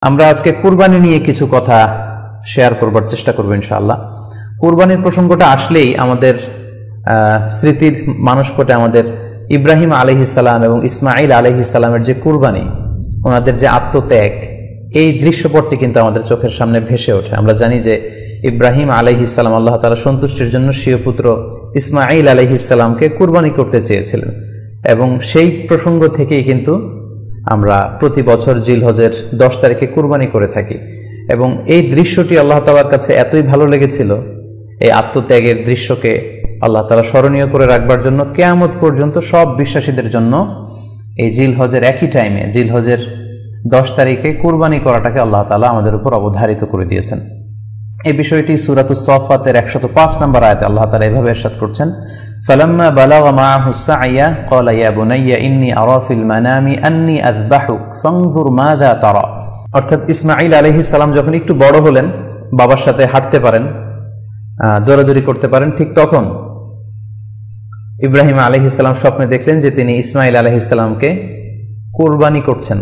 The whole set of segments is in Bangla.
আমরা আজকে কুরবানি নিয়ে কিছু কথা শেয়ার করবার চেষ্টা করব ইনশাআল্লাহ। কুরবানির প্রসঙ্গটা আসলেই আমাদের স্মৃতির মানসপটে আমাদের ইব্রাহিম আলাইহিস সালাম এবং ইসমাইল আলাইহিস সালামের যে কুরবানি, ওনাদের যে আত্মত্যাগ, এই দৃশ্যপটটি কিন্তু আমাদের চোখের সামনে ভেসে ওঠে। আমরা জানি যে ইব্রাহিম আলাইহিস সালাম আল্লাহ তাআলা সন্তুষ্টির জন্য স্বীয় পুত্র ইসমাইল আলাইহিস সালামকে কুরবানি করতে চেয়েছিলেন, এবং সেই প্রসঙ্গ থেকেই কিন্তু আমরা প্রতি বছর জিলহজের 10 তারিখে কুরবানি করে থাকি। এবং এই দৃশ্যটি আল্লাহ তাআলার কাছে এতই ভালো লেগেছিল, এই আত্মত্যাগের দৃশ্যকে আল্লাহ তাআলা স্মরণীয় করে রাখবার জন্য কিয়ামত পর্যন্ত সব বিশ্বাসীদের জন্য এই জিলহজের একই টাইমে, জিলহজের 10 তারিখে কুরবানি করাটাকে আল্লাহ তাআলা আমাদের উপর অবধারিত করে দিয়েছেন। এই বিষয়টি সূরাতুস সাফফাতের 105 নম্বর আয়াতে আল্লাহ তাআলা এভাবে ইরশাদ করছেন, ফালাম্মা বালাগা মাআহু সা'য়া ক্বালা ইয়া বুনাইয়া ইন্নী আরা ফিল মানামি আন্নী আযবাহুক ফানজুর মাযা তারা। অর্থাৎ ইসমাঈল আলাইহিস সালাম যখন একটু বড় হলেন, বাবার সাথে হাঁটতে পারেন, দৌড়াদৌড়ি করতে পারেন, ঠিক তখন ইব্রাহিম আলাইহিস সালাম স্বপ্নে দেখলেন যে তিনি ইসমাঈল আলাইহিস সালামকে কুরবানি করছেন,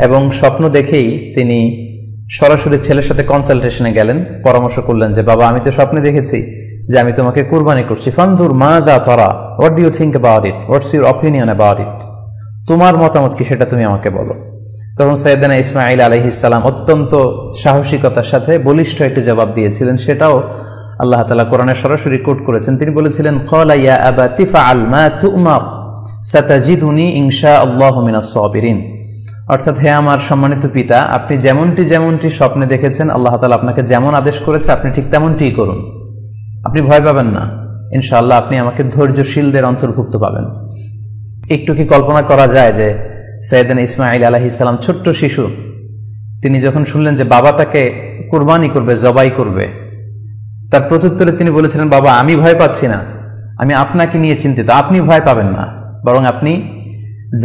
এবং স্বপ্ন দেখেই তিনি সরাসরি ছেলের সাথে কনসালটেশনে গেলেন, পরামর্শ করলেন যে বাবা, আমি তো স্বপ্নে দেখেছি যে আমি তোমাকে কুরবানি করছি, ফানজুর মাযা তারা, what do you think about it, what's your opinion about it, তোমার মতামত কি সেটা তুমি আমাকে বলো। তখন সাইয়েদনা ইসমাঈল আলাইহিস সালাম অত্যন্ত সাহসিকতার সাথে বলিষ্ঠ একটি জবাব দিয়েছিলেন, সেটাও আল্লাহ তাআলা কোরআনে সরাসরি কোট করেছেন। তিনি বলেছিলেন, ক্বালা ইয়া আবাতি ফাআল মা তু'মার সাতাজিদুনি ইনশাআল্লাহু মিনাস সাবিরিন। অর্থাৎ, হে আমার সম্মানিত পিতা, আপনি যেমনটি স্বপ্নে দেখেছেন, আল্লাহ তাআলা আপনাকে যেমন আদেশ করেছে আপনি ঠিক তেমনটিই করুন, আপনি ভয় পাবেন না, ইনশাআল্লাহ আপনি আমাকে ধৈর্যশীলদের অন্তর্ভুক্ত পাবেন। একটু কি কল্পনা করা যায় যে সাইয়েদনা ইসমাঈল আলাইহিস সালাম ছোট্ট শিশু, তিনি যখন শুনলেন যে বাবা তাকে কুরবানি করবে, জবাই করবে, তার প্রত্যুত্তরে তিনি বলেছিলেন, বাবা, আমি ভয় পাচ্ছি না, আমি আপনাকে নিয়ে চিন্তিত, আপনি ভয় পাবেন না, বরং আপনি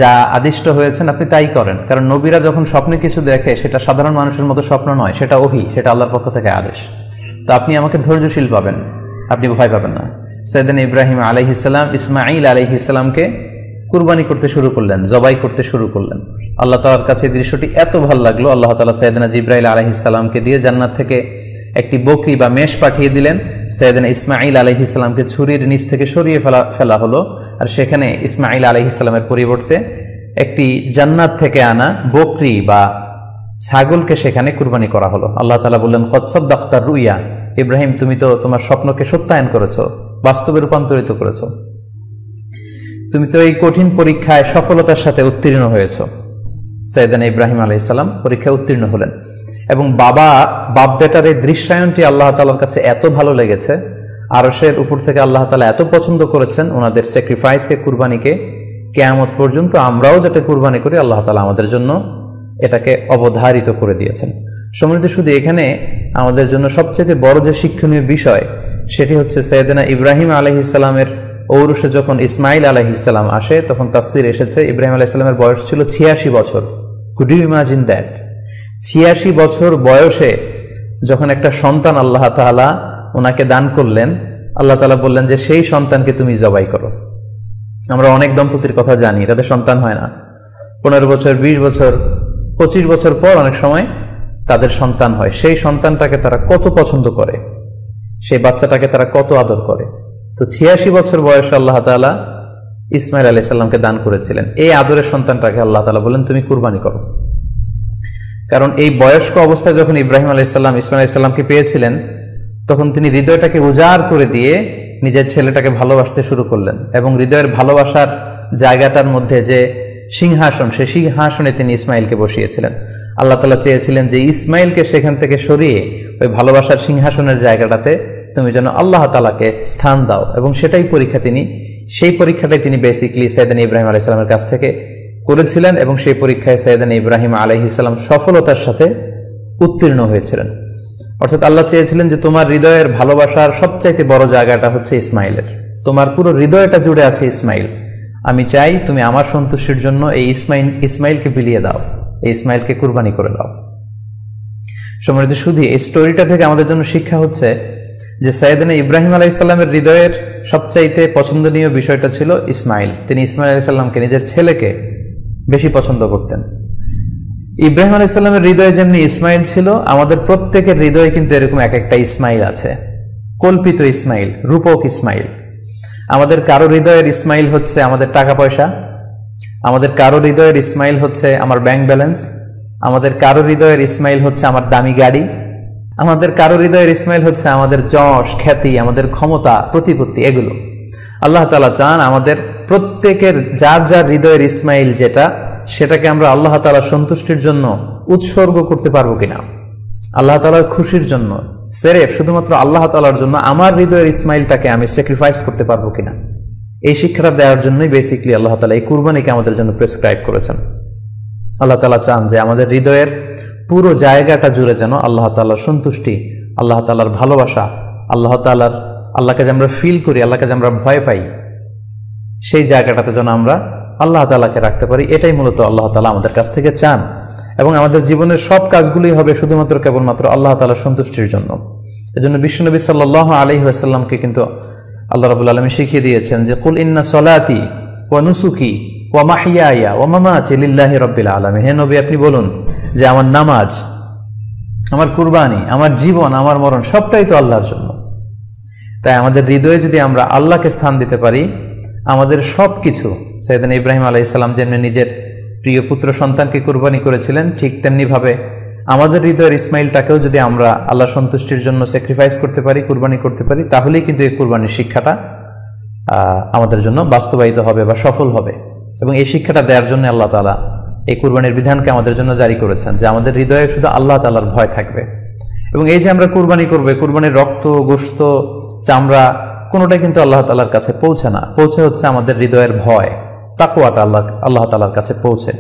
যা আদিষ্ট হয়েছেন আপনি তাই করেন। কারণ নবীরা যখন স্বপ্নে কিছু দেখে, সেটা সাধারণ মানুষের মতো স্বপ্ন নয়, সেটা ওহী, সেটা আল্লাহর পক্ষ থেকে আদেশ। তো আপনি আমাকে ধৈর্যশীল পাবেন, আপনি ভয় পাবেন না। সাইয়েদনা ইব্রাহিম আলাইহিস সালাম ইসমাঈল আলাইহিস সালামকে কুরবানি করতে শুরু করলেন, জবাই করতে শুরু করলেন। আল্লাহ তাআলার কাছে এই দৃশ্যটি এত ভালো লাগলো, আল্লাহ তাআলা সাইয়েদনা জিবরাইল আলাইহিস সালামকে দিয়ে জান্নাত থেকে একটি বকরি বা মেষ পাঠিয়ে দিলেন। সাইয়েদনা ইসমাঈল আলাইহিস সালামকে ছুরির নিচ থেকে সরিয়ে ফেলা হলো, আর সেখানে ইসমাঈল আলাইহিস সালামের পরিবর্তে একটি জান্নাত থেকে আনা বকরি বা ছাগলকে সেখানে কুরবানি করা হলো। আল্লাহ তাআলা বললেন, কদ সাদ্দাকতা রুইয়া, ইব্রাহিম, তুমি তো তোমার স্বপ্নকে সত্যায়ন করেছো, বাস্তবে রূপান্তরিত করেছো, তুমি তো এই কঠিন পরীক্ষায় সফলতার সাথে উত্তীর্ণ হয়েছ। সাইয়েদনা ইব্রাহিম আলাইহিস সালাম পরীক্ষায় উত্তীর্ণ হলেন, এবং বাপ বেটার এই দৃশ্যায়নটি আল্লাহ তাআলার কাছে এত ভালো লেগেছে, আরশের উপর থেকে আল্লাহ তাআলা এত পছন্দ করেছেন ওনাদের স্যাক্রিফাইসকে, কুরবানিকে, কিয়ামত পর্যন্ত আমরাও যাতে কুরবানি করি, আল্লাহ তাআলা আমাদের জন্য এটাকে অবধারিত করে দিয়েছেন। সম্মানিত, শুধু এখানে আমাদের জন্য সবচেয়ে বড় যে শিক্ষণীয় বিষয়, সেটি হচ্ছে সাইয়েদনা ইব্রাহিম আলাইহিস সালামের ঔরসে যখন ইসমাঈল আলাইহিস সালাম আসে, তখন তাফসীর এসেছে ইব্রাহিম আলাইহিস সালামের বয়স ছিল 86 বছর। Could you imagine that? 86 বছর বয়সে যখন একটা সন্তান আল্লাহ তাআলা ওনাকে দান করলেন, আল্লাহ তাআলা বললেন যে সেই সন্তানকে তুমি জবাই করো। আমরা অনেক দম্পতির কথা জানি, তাদের সন্তান হয় না, 15 বছর, 20 বছর, 25 বছর পর অনেক সময় তাদের সন্তান হয়। সেই সন্তানটাকে তারা কত পছন্দ করে, সেই বাচ্চাটাকে তারা কত আদর করে। তো 86 বছর বয়সে আল্লাহ তাআলা ইসমাঈল আলাইহিস সালামকে দান করেছিলেন। এই আদরের সন্তানটাকে আল্লাহ তাআলা বলেন, তুমি কুরবানি করো। কারণ এই বয়স্ক অবস্থায় যখন ইব্রাহিম আলাইহিস সালাম ইসমাঈল আলাইহিস সালামকে পেয়েছিলেন, তখন তিনি হৃদয়টাকে উজাড় করে দিয়ে নিজের ছেলেটাকে ভালোবাসতে শুরু করলেন, এবং হৃদয়ের ভালোবাসার জায়গাটার মধ্যে যে সিংহাসন, সেই সিংহাসনে তিনি ইসমাঈলকে বসিয়েছিলেন। আল্লাহ তাআলা চেয়েছিলেন যে ইসমাঈলকে সেখান থেকে সরিয়ে ওই ভালোবাসার সিংহাসনের জায়গাটাতে তুমি যেন আল্লাহ তাআলাকে স্থান দাও, এবং সেই পরীক্ষাটাই তিনি বেসিক্যালি সাইয়েদনা ইব্রাহিম আলাইহিস সালামের কাছ থেকে করেছিলেন, এবং সেই পরীক্ষায় সাইয়েদনা ইব্রাহিম আলাইহিস সালাম সফলতার সাথে উত্তীর্ণ হয়েছিলেন। অর্থাৎ আল্লাহ চেয়েছিলেন যে তোমার হৃদয়ের ভালোবাসার সবচাইতে বড় জায়গাটা হচ্ছে ইসমাঈলের, তোমার পুরো হৃদয়টা জুড়ে আছে ইসমাঈল। আমি চাই তুমি আমার সন্তুষ্টির জন্য এই ইসমাঈলকে বিলিয়ে দাও, এই ইসমাঈলকে কুরবানি করে দাও। সম্মানিত, শুধু এই স্টোরিটা থেকে আমাদের জন্য শিক্ষা হচ্ছে যে সাইয়েদনা ইব্রাহিম আলাইহিস সালামের হৃদয়ের সবচাইতে পছন্দনীয় বিষয়টা ছিল ইসমাঈল। তিনি ইসমাঈল আলাইহিস সালামকে, নিজের ছেলেকে বেশি পছন্দ করতেন। ইব্রাহিম আলাইহিস সালামের হৃদয়ে যেমনি ইসমাইল ছিল, আমাদের প্রত্যেকের হৃদয়ে কিন্তু এরকম এক একটা ইসমাইল আছে, কল্পিত ইসমাইল, রূপক ইসমাইল। আমাদের কারো হৃদয়ের ইসমাইল হচ্ছে আমাদের টাকা পয়সা, আমাদের কারো হৃদয়ের ইসমাইল হচ্ছে আমার ব্যাংক ব্যালেন্স, আমাদের কারো হৃদয়ের ইসমাইল হচ্ছে আমার দামি গাড়ি, আমাদের কারো হৃদয়ের ইসমাইল হচ্ছে আমাদের যশ খ্যাতি, আমাদের ক্ষমতা প্রতিপত্তি। এগুলো আল্লাহ তাআলা চান আমাদের প্রত্যেকের যার যার হৃদয়ের ইসমাইল যেটা, সেটাকে আমরা আল্লাহ তাআলার সন্তুষ্টির জন্য উৎসর্গ করতে পারবো কিনা, আল্লাহ তাআলার খুশির জন্য, সেরেফ শুধুমাত্র আল্লাহ তাআলার জন্য আমার হৃদয়ের ইসমাইলটাকে আমি স্যাক্রিফাইস করতে পারবো কিনা। এই শিক্ষাটা দেওয়ার জন্যই বেসিক্যালি আল্লাহ তাআলা এই কুরবানিকে আমাদের জন্য প্রেসক্রাইব করেছেন। আল্লাহ তাআলা চান যে আমাদের হৃদয়ের পুরো জায়গাটা জুড়ে যেন আল্লাহ তাআলার সন্তুষ্টি, আল্লাহ তাআলার ভালোবাসা, আল্লাহকে যে আমরা ফিল করি, আল্লাহকে যে আমরা ভয় পাই, সেই জায়গাটাতে যেন আমরা আল্লাহ তাআলাকে রাখতে পারি। এটাই মূলত আল্লাহ তাআলা আমাদের কাছ থেকে চান। এবং আমাদের জীবনের সব কাজগুলোই হবে শুধুমাত্র কেবলমাত্র আল্লাহ তাআলার সন্তুষ্টির জন্য। এজন্য বিশ্বনবী সাল্লাল্লাহু আলাইহি ওয়াসাল্লামকে কিন্তু আল্লাহ রাব্বুল আলামিন শিখিয়ে দিয়েছেন যে কুল ইন্না সলাতি ওয়া নুসুকি ওয়া মাহইয়ায়া ওয়া মামাতি লিল্লাহি রাব্বিল আলামিন। হে নবী, আপনি বলুন যে আমার নামাজ, আমার কুরবানি, আমার জীবন, আমার মরণ সবটাই তো আল্লাহর জন্য। তাই আমাদের হৃদয়ে যদি আমরা আল্লাহকে স্থান দিতে পারি, আমাদের সব কিছু, সাইয়েদনা ইব্রাহিম আলাইহিস সালাম যেমনি নিজের প্রিয় পুত্র সন্তানকে কুরবানি করেছিলেন, ঠিক তেমনি ভাবে আমাদের হৃদয়ের ইসমাইলটাকেও যদি আমরা আল্লাহর সন্তুষ্টির জন্য স্যাক্রিফাইস করতে পারি, কুরবানি করতে পারি, তাহলেই কিন্তু এই কুরবানির শিক্ষাটা আমাদের জন্য বাস্তবায়িত হবে বা সফল হবে। এবং এই শিক্ষাটা দেওয়ার জন্য আল্লাহ তাআলা এই কুরবানির বিধানকে আমাদের জন্য জারি করেছেন যে আমাদের হৃদয়ে শুধু আল্লাহ তাআলার ভয় থাকবে। এবং এই যে আমরা কুরবানি করবো, কুরবানির রক্ত, গোশত, চামড়া কোনোটাই কিন্তু আল্লাহ তাআলার কাছে পৌঁছে না, পৌঁছে হচ্ছে আমাদের হৃদয়ের ভয়, তাকওয়াটা আল্লাহ তাআলার কাছে পৌঁছে।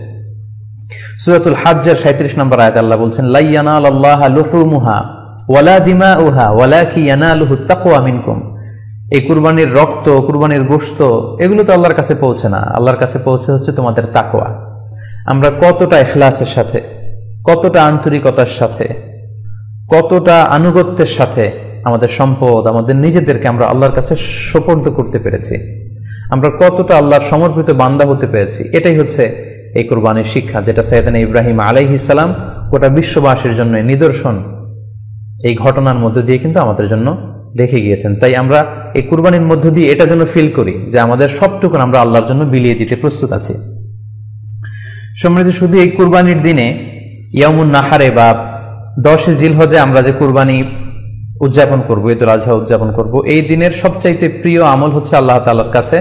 সূরাতুল হজ্জের 37 নম্বর আয়াতে আল্লাহ বলছেন, লা ইয়ানালাল্লাহা লুহুমুহা ওয়ালা দিমাউহা ওয়ালাকি ইয়ানালুহুত তাকওয়া মিনকুম। এই কুরবানির রক্ত, কুরবানির গোশত, এগুলো তো আল্লাহর কাছে পৌঁছে না, আল্লাহর কাছে পৌঁছে হচ্ছে তোমাদের তাকওয়া। আমরা কতটা ইখলাসের সাথে, কতটা আন্তরিকতার সাথে, কতটা আনুগত্যের সাথে আমাদের সম্পদ, আমাদের নিজেদেরকে আমরা আল্লাহর কাছে সোপর্দ করতে পেরেছি, আমরা কতটা আল্লাহর সমর্পিত বান্দা হতে পেরেছি, এটাই হচ্ছে এই কুরবানির শিক্ষা, যেটা সাইয়েদনা ইব্রাহিম আলাইহিস সালাম গোটা বিশ্ববাসীর জন্য নিদর্শন এই ঘটনার মধ্য দিয়ে কিন্তু আমাদের জন্য রেখে গিয়েছেন। তাই আমরা এই কুরবানির মধ্য দিয়ে এটা যেন ফিল করি যে আমাদের সবটুকু আমরা আল্লাহর জন্য বিলিয়ে দিতে প্রস্তুত আছি। সম্মানিত, শুধু এই কুরবানির দিনে ইয়ামুন নাহারে বা 10 জিলহজে আমরা যে কুরবানি উদযাপন করবো, ঈদুল আজহা উদযাপন করব, এই দিনের সবচাইতে প্রিয় আমল হচ্ছে আল্লাহ তাআলার কাছে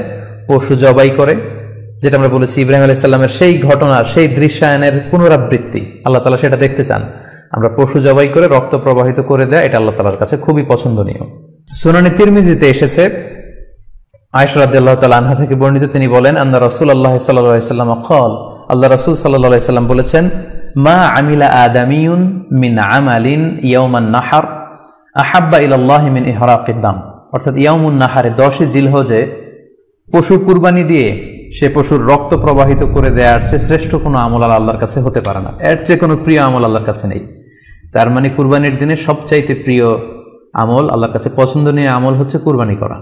পশু জবাই করে, যেটা আমরা বলেছি ইব্রাহিম আলাইহিস সালামের সেই ঘটনার, সেই দৃশ্যায়নের পুনরাবৃত্তি আল্লাহ তাআলা সেটা দেখতে চান। আমরা পশু জবাই করে রক্ত প্রবাহিত করে দেয়, এটা আল্লাহ তাআলার কাছে খুবই পছন্দনীয়। সুনানে তিরমিজিতে এসেছে, আয়েশা রাদিয়াল্লাহু তাআলা আনহা থেকে বর্ণিত, তিনি বলেন, আন্না রাসূলুল্লাহ সাল্লাল্লাহু আলাইহি ওয়াসাল্লাম ক্বাল, আল্লাহ রাসূল সাল্লাল্লাহু আলাইহি ওয়াসাল্লাম বলেছেন, মা আমিলা আদামিয়ুন মিন আমালিন ইয়াউমান নাহার আহাব্বা ইলাল্লাহি মিন ইহরাকিদ দাম। অর্থাৎ ইয়াউমুন নাহারে 10 জিলহজে পশু কুরবানি দিয়ে সে পশুর রক্ত প্রবাহিত করে দেওয়ার চেয়ে শ্রেষ্ঠ কোনো আমল আর আল্লাহর কাছে হতে পারে না, এর চেয়ে কোনো প্রিয় আমল আল্লাহর কাছে নেই। তার মানে কুরবানির দিনে সবচাইতে প্রিয় আমল, আল্লাহর কাছে পছন্দনীয় আমল হচ্ছে কুরবানি করা।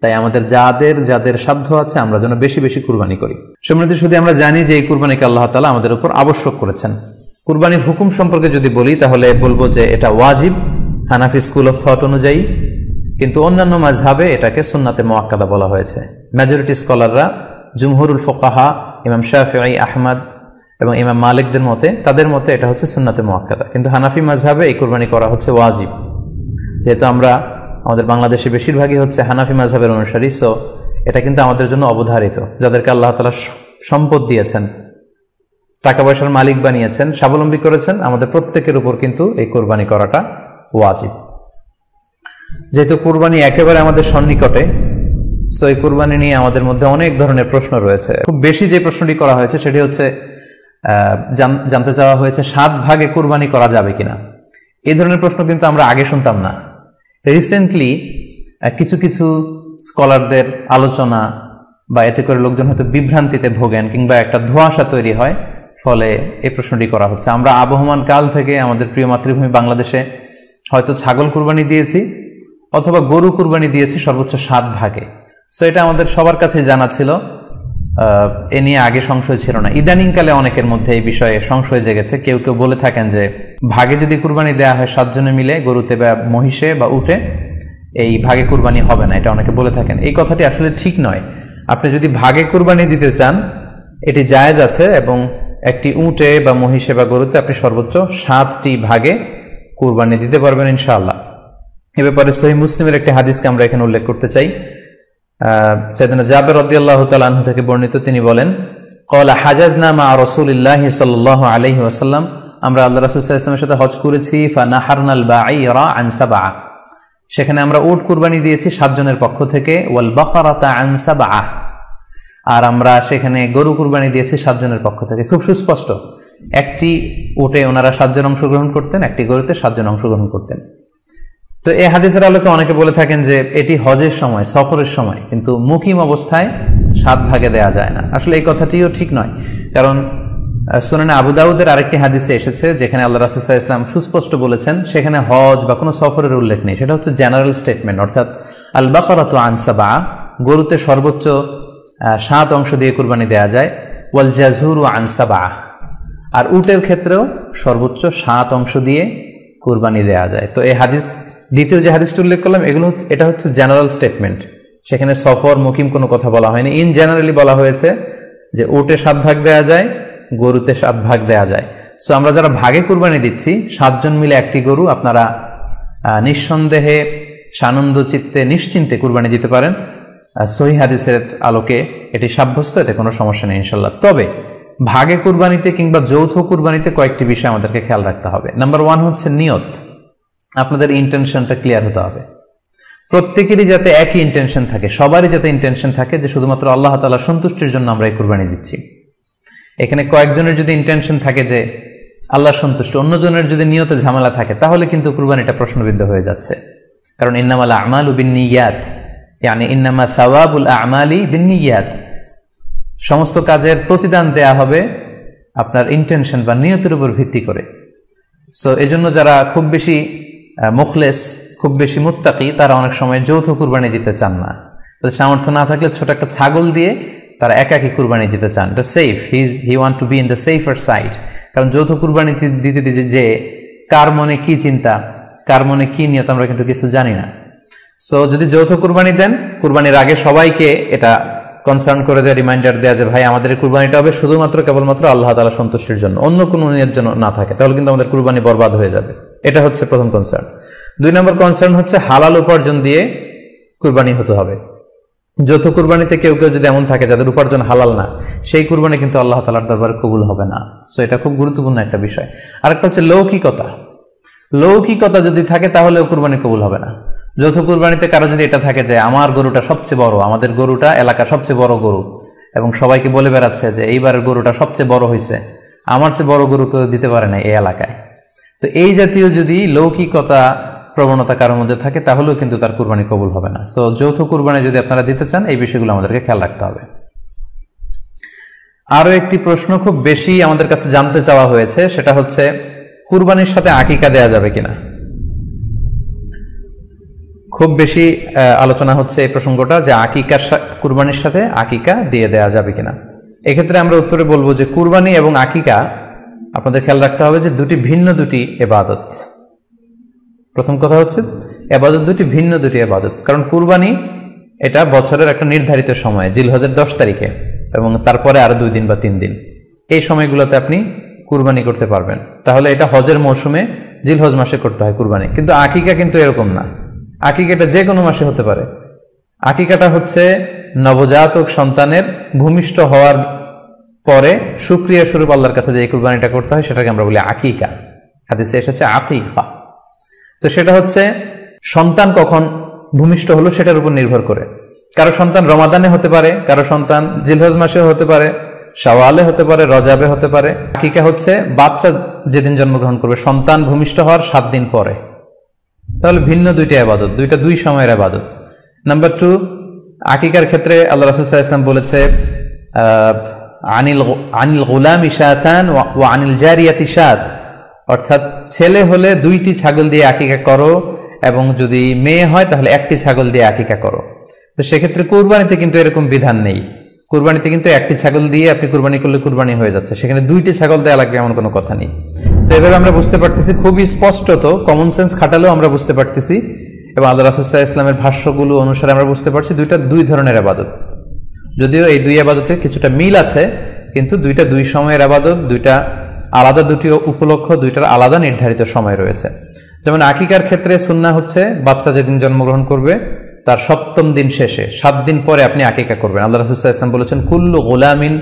তাই আমাদের যাদের সাধ্য আছে আমরা যেন বেশি বেশি কুরবানি করি। সম্মানিত, শুধু আমরা জানি যে এই কুরবানিকে আল্লাহ তাআলা আমাদের উপর আবশ্যক করেছেন। কুরবানির হুকুম সম্পর্কে যদি বলি তাহলে বলবো যে এটা ওয়াজিব হানাফি স্কুল অফ থট অনুযায়ী, কিন্তু অন্যান্য মাযহাবে এটাকে সুন্নাতে মুআক্কাদা বলা হয়েছে। মেজরিটি স্কলাররা, জুমহুরুল ফুকাহা, ইমাম শাফিঈ, আহমদ এবং ইমাম মালিকদের মতে, তাদের মতে এটা হচ্ছে সুন্নাতে মুআক্কাদা। কিন্তু হানাফি মাযহাবে এই কুরবানি করা হচ্ছে ওয়াজিব। যেহেতু আমরা আমাদের বাংলাদেশে বেশিরভাগই হচ্ছে হানাফি মাযহাবের অনুসারী, সো এটা কিন্তু আমাদের জন্য অবধারিত। যাদেরকে আল্লাহ তাআলা সম্পদ দিয়েছেন, টাকা পয়সার মালিক বানিয়েছেন, স্বাবলম্বী করেছেন, আমাদের প্রত্যেকের উপর কিন্তু এই কুরবানি করাটা ওয়াজিব। যেহেতু কুরবানি একেবারে আমাদের সন্নিকটে, সো এই কুরবানি নিয়ে আমাদের মধ্যে অনেক ধরনের প্রশ্ন রয়েছে। খুব বেশি যে প্রশ্নটি করা হয়েছে সেটি হচ্ছে জানতে চাওয়া হয়েছে 7 ভাগে কুরবানি করা যাবে কিনা। এই ধরনের প্রশ্ন কিন্তু আমরা আগে শুনতাম না। রিসেন্টলি কিছু কিছু স্কলারদের আলোচনা বা এতে করে লোকজন হয়তো বিভ্রান্তিতে ভোগেন কিংবা একটা ধোঁয়াশা তৈরি হয়, ফলে এই প্রশ্নটি করা হচ্ছে। আমরা আবহমান কাল থেকে আমাদের প্রিয় মাতৃভূমি বাংলাদেশে হয়তো ছাগল কুরবানি দিয়েছি অথবা গরু কুরবানি দিয়েছি সর্বোচ্চ 7 ভাগে। সো এটা আমাদের সবার কাছে জানা ছিল এ নিয়ে আগে সংশয় ছিল না, ইদানিংকালে অনেকের মধ্যে এই বিষয়ে সংশয় জেগেছে। কেউ কেউ বলে থাকেন যে ভাগে যদি কুরবানি দেওয়া হয় 7 জনে মিলে, গরুতে বা মহিষে বা উটে, এই ভাগে কুরবানি হবে না, এটা অনেকে বলে থাকেন। এই কথাটি আসলে ঠিক নয়। আপনি যদি ভাগে কুরবানি দিতে চান এটি জায়েজ আছে, এবং একটি উটে বা মহিষে বা গরুতে আপনি সর্বোচ্চ 7টি ভাগে কুরবানি দিতে পারবেন ইনশাআল্লাহ। এ ব্যাপারে সহিহ মুসলিমের একটি হাদিসকে আমরা এখানে উল্লেখ করতে চাই। সাইয়েদনা জাবের রাদিয়াল্লাহু তাআলা আনহু থেকে বর্ণিত, তিনি বলেন, ক্বালা হাজাজনা মা রাসূলিল্লাহি সাল্লাল্লাহু আলাইহি ওয়াসাল্লাম, আমরা আল্লাহ রাসূল সাল্লাল্লাহু আলাইহি ওয়াসাল্লামের সাথে হজ করেছি। ফানাহারনাল বাঈরা আন সাবআ, সেখানে আমরা উট কুরবানি দিয়েছি 7 জনের পক্ষ থেকে। ওয়াল বাকারাতা আন সাবআ, আর আমরা সেখানে গরু কুরবানি দিয়েছি 7 জনের পক্ষ থেকে। খুব সুস্পষ্ট, একটি উটে ওনারা 7 জন অংশগ্রহণ করতেন, একটি গরুতে 7 জন অংশগ্রহণ করতেন। তো এই হাদিসের আলোকে অনেকে বলে থাকেন যে এটি হজের সময়, সফরের সময়, কিন্তু মুকিম অবস্থায় 7 ভাগে দেয়া যায় না। আসলে এই কথাটিও ঠিক নয়, কারণ সুনানে আবু দাউদের আরেকটি হাদিসে এসেছে যেখানে আল্লাহ রাসূল সাল্লাল্লাহু আলাইহি ওয়াসাল্লাম সুস্পষ্ট বলেছেন, সেখানে হজ বা কোনো সফরের উল্লেখ নেই। সেটা হচ্ছে জেনারেল স্টেটমেন্ট, অর্থাৎ আল বাকারাতু আন সাবআ, গরুতে সর্বোচ্চ 7 অংশ দিয়ে কুরবানি দেয়া যায়। ওয়াল জাযুরু আন সাবআ, আর উটের ক্ষেত্রেও সর্বোচ্চ 7 অংশ দিয়ে কুরবানি দেয়া যায়। তো এই হাদিস, দ্বিতীয় যে হাদিসটি উল্লেখ করলাম, এটা হচ্ছে জেনারেল স্টেটমেন্ট, সেখানে সফর মুকিম কোনো কথা বলা হয়নি। ইন জেনারেলি বলা হয়েছে যে উটে 7 ভাগ দেয়া যায়, গরুতে 7 ভাগ দেয়া যায়। সো আমরা যারা ভাগে কুরবানি দিচ্ছি 7 জন মিলে একটি গরু, আপনারা নিঃসন্দেহে সানন্দ চিত্তে নিশ্চিন্তে কুরবানি দিতে পারেন। সহিহ হাদিসের আলোকে এটি সাব্যস্ত, এতে কোনো সমস্যা নেই ইনশাল্লাহ। তবে ভাগে কুরবানিতে কিংবা যৌথ কুরবানিতে কয়েকটি বিষয় আমাদেরকে খেয়াল রাখতে হবে। নাম্বার 1 হচ্ছে নিয়ত। আপনাদের ইন্টেনশনটা ক্লিয়ার হতে হবে। প্রত্যেকেরই যাতে একই ইন্টেনশন থাকে, সবারই যাতে ইন্টেনশন থাকে যে শুধুমাত্র আল্লাহ তাআলার সন্তুষ্টির জন্য আমরা এই কুরবানি দিচ্ছি। এখানে কয়েকজনের যদি ইন্টেনশন থাকে যে আল্লাহর সন্তুষ্টি, অন্যজনের যদি নিয়তে ঝামেলা থাকে, তাহলে কিন্তু কুরবানিটা প্রশ্নবিদ্ধ হয়ে যাচ্ছে। কারণ ইন্নামাল আমালু বিন্নিয়াত, ইয়ানি ইন্নামা সাওয়াবুল আমালি বিন্নিয়াত, সমস্ত কাজের প্রতিদান দেয়া হবে আপনার ইন্টেনশন বা নিয়তের উপর ভিত্তি করে। সো এজন্য যারা খুব বেশি মুখলেস, খুব বেশি মুত্তাকি, তারা অনেক সময় যৌথ কুরবানি দিতে চান না। তাদের সামর্থ্য না থাকলে ছোট একটা ছাগল দিয়ে তারা একাকি কুরবানি দিতে চান। এটা safe, he want to be in the safer side. কারণ যৌথ কুরবানি দিতে দিতে যে কার মনে কি চিন্তা, কার মনে কি নিয়ত, আমরা কিন্তু কিছু জানি না। সো যদি যৌথ কুরবানি দেন, কুরবানির আগে সবাইকে এটা কনসার্ন করে দেওয়া, রিমাইন্ডার দেওয়া যে ভাই আমাদের কুরবানিটা হবে শুধুমাত্র কেবলমাত্র আল্লাহ তাআলা সন্তুষ্টির জন্য, অন্য কোনো নিয়ত যেন না থাকে, তাহলে কিন্তু আমাদের কুরবানি বরবাদ হয়ে যাবে। এটা হচ্ছে প্রথম কনসার্ন। 2 নম্বর কনসার্ন হচ্ছে হালাল উপার্জন দিয়ে কুরবানি হতে হবে। যৌথ কুরবানিতে কেউ কেউ যদি এমন থাকে যাদের উপার্জন হালাল না, সেই কুরবানি কিন্তু আল্লাহ তাআলার দরবারে কবুল হবে না। সো এটা খুব গুরুত্বপূর্ণ একটা বিষয়। আরেকটা হচ্ছে লৌকিকতা। লৌকিকতা যদি থাকে তাহলেও কুরবানি কবুল হবে না। যৌথ কুরবানিতে কারো যদি এটা থাকে যে আমার গরুটা সবচেয়ে বড়, আমাদের গরুটা এলাকার সবচেয়ে বড় গরু, এবং সবাইকে বলে বেড়াচ্ছে যে এইবারের গরুটা সবচেয়ে বড় হয়েছে, আমার চেয়ে বড় গরু কেউ দিতে পারে না এই এলাকায়। তো এই জাতীয় যদি লৌকিকতা প্রবণতা কারোর মধ্যে থাকে, তাহলেও কিন্তু তার কুরবানি কবুল হবে না। সো যৌথ কুরবানি যদি আপনারা দিতে চান, এই বিষয়গুলো আমাদেরকে খেয়াল রাখতে হবে। আরো একটি প্রশ্ন খুব বেশি আমাদের কাছে জানতে চাওয়া হয়েছে, সেটা হচ্ছে কুরবানির সাথে আকিকা দেয়া যাবে কিনা। খুব বেশি আলোচনা হচ্ছে এই প্রসঙ্গটা যে কুরবানির সাথে আকিকা দিয়ে দেয়া যাবে কিনা। এক্ষেত্রে আমরা উত্তরে বলবো যে কুরবানি এবং আকিকা আপনাদের খেয়াল রাখতে হবে যে দুটি ভিন্ন ইবাদত। প্রথম কথা হচ্ছে ইবাদত ভিন্ন দুটি ইবাদত। কারণ কুরবানি এটা বছরের একটা নির্ধারিত সময়, জিলহজের 10 তারিখে, এবং তারপরে আরো 2 দিন বা 3 দিন, এই সময়গুলোতে আপনি কুরবানি করতে পারবেন। তাহলে এটা হজের মৌসুমে জিলহজ মাসে করতে হয় কুরবানি। কিন্তু আকিকা কিন্তু এরকম না। আকিকাটা যে কোনো মাসে হতে পারে। আকিকাটা হচ্ছে নবজাতক সন্তানের ভূমিষ্ঠ হওয়ার পরে শুকরিয়া স্বরূপ আল্লাহর কাছে যে কুরবানিটা করতে হয়, সেটাকে আমরা বলি আকিকা। হাদিসে এসেছে আকিকা। তো সেটা হচ্ছে সন্তান কখন ভূমিষ্ঠ হলো সেটার উপর নির্ভর করে। কারো সন্তান রমাদানে হতে পারে, কারো সন্তান জিলহজ মাসেও হতে পারে, শাওয়ালে হতে পারে, রজাবে হতে পারে। আকিকা হচ্ছে বাচ্চা যেদিন জন্মগ্রহণ করবে, সন্তান ভূমিষ্ঠ হওয়ার 7 দিন পরে। তাহলে ভিন্ন দুইটা ইবাদত, দুই সময়ের ইবাদত। নাম্বার 2, আকিকার ক্ষেত্রে আল্লাহ রাসূল সাল্লাল্লাহু আলাইহি ওয়াসাল্লাম বলেছে আনিল গুলামি শাতান ওয়া আনিল জারিয়াতি শাত, অর্থাৎ ছেলে হলে 2টি ছাগল দিয়ে আকিকা করো, এবং যদি মেয়ে হয় তাহলে 1টি ছাগল দিয়ে আকিকা করো। তো সেক্ষেত্রে কুরবানিতে কিন্তু এরকম বিধান নেই। কুরবানিতে কিন্তু একটি ছাগল দিয়ে আপনি কুরবানি করলে কুরবানি হয়ে যাচ্ছে, সেখানে 2টি ছাগল দেওয়া লাগবে এমন কোনো কথা নেই। তো এভাবে আমরা বুঝতে পারতেছি, খুবই স্পষ্টত কমন সেন্স খাটালেও আমরা বুঝতে পারতেছি, এবং আল্লাহ রাসূল সাল্লাল্লাহু আলাইহি ওয়াসাল্লামের ভাষ্যগুলো অনুসারে আমরা বুঝতে পারছি দুইটা 2 ধরনের ইবাদত। যদিও এই 2 ইবাদতে কিছুটা মিল আছে, কিন্তু দুইটা 2 সময়ের ইবাদত, দুইটা আলাদা, দুটি উপলক্ষ, দুইটার আলাদা নির্ধারিত সময় রয়েছে। যেমন আকিকার ক্ষেত্রে সুন্নাহ হচ্ছে বাচ্চা যেদিন জন্মগ্রহণ করবে তার 7ম দিন শেষে 7 দিন পরে আপনি আকিকা করবেন। আল্লাহ রাসূল সাল্লাল্লাহু আলাইহি ওয়াসাল্লাম বলেছেন, কুল্লু গুলামিন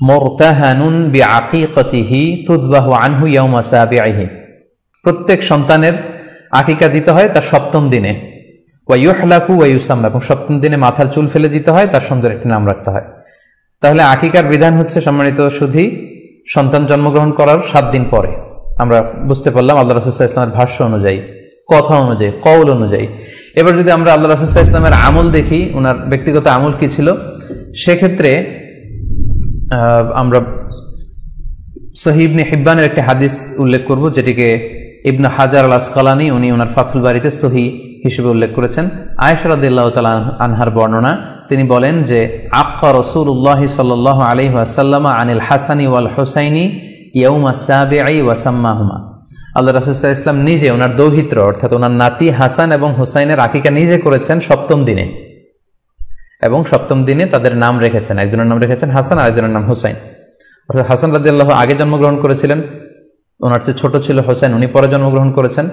মুরতাহানুন বিআকিকাতিহি তুযবাহু আনহু ইয়াওমা সাবিহি। প্রত্যেক সন্তানের আকিকা দিতে হয় তার 7ম দিনে, ওয়া ইউহলাকু ওয়া ইউসাম্মা, এবং 7ম দিনে মাথার চুল ফেলে দিতে হয়, তার সুন্দর একটি নাম রাখতে হয়। তাহলে আকিকার বিধান হচ্ছে সম্মানিত সুধী সন্তান জন্মগ্রহণ করার 7 দিন পরে। আমরা বুঝতে পারলাম আল্লাহ রাসূল সাল্লাল্লাহু আলাইহি ওয়াসাল্লামের ভাষ্য অনুযায়ী, কথা অনুযায়ী, কওল অনুযায়ী। এবার যদি আমরা আল্লাহ রাসূল সাল্লাল্লাহু আলাইহি ওয়াসাল্লামের আমল দেখি, ওনার ব্যক্তিগত আমল কি ছিল, সেক্ষেত্রে আমরা সহিহ ইবনে হিব্বানের একটি হাদিস উল্লেখ করব, যেটিকে ইবনে হাজার আল আসকালানি উনি ওনার ফাথুল বারিতে সহিহ হিসেবে উল্লেখ করেছেন। আয়েশা রাদিয়াল্লাহু তাআলা আনহার বর্ণনা, তিনি বলেন যে আক্কা রাসূলুল্লাহ সাল্লাল্লাহু আলাইহি ওয়াসাল্লাম আনিল হাসানি ওয়াল হুসাইনি ইয়াউমা সাবিঈ ওয়া সাম্মাহুমা। আল্লাহ রাসূল সাল্লাল্লাহু আলাইহি ওয়াসাল্লাম নিজে ওনার দৌহিত্র অর্থাৎ ওনার নাতি হাসান এবং হুসাইনের আকিকা নিজে করেছেন 7ম দিনে, এবং 7ম দিনে তাদের নাম রেখেছেন, একজনের নাম রেখেছেন হাসান, আরেকজনের নাম হুসাইন। অর্থাৎ হাসান রাদিয়াল্লাহু আগে জন্মগ্রহণ করেছিলেন, ওনার চেয়ে ছোট ছিল হোসেন, উনি পরে জন্মগ্রহণ করেছেন।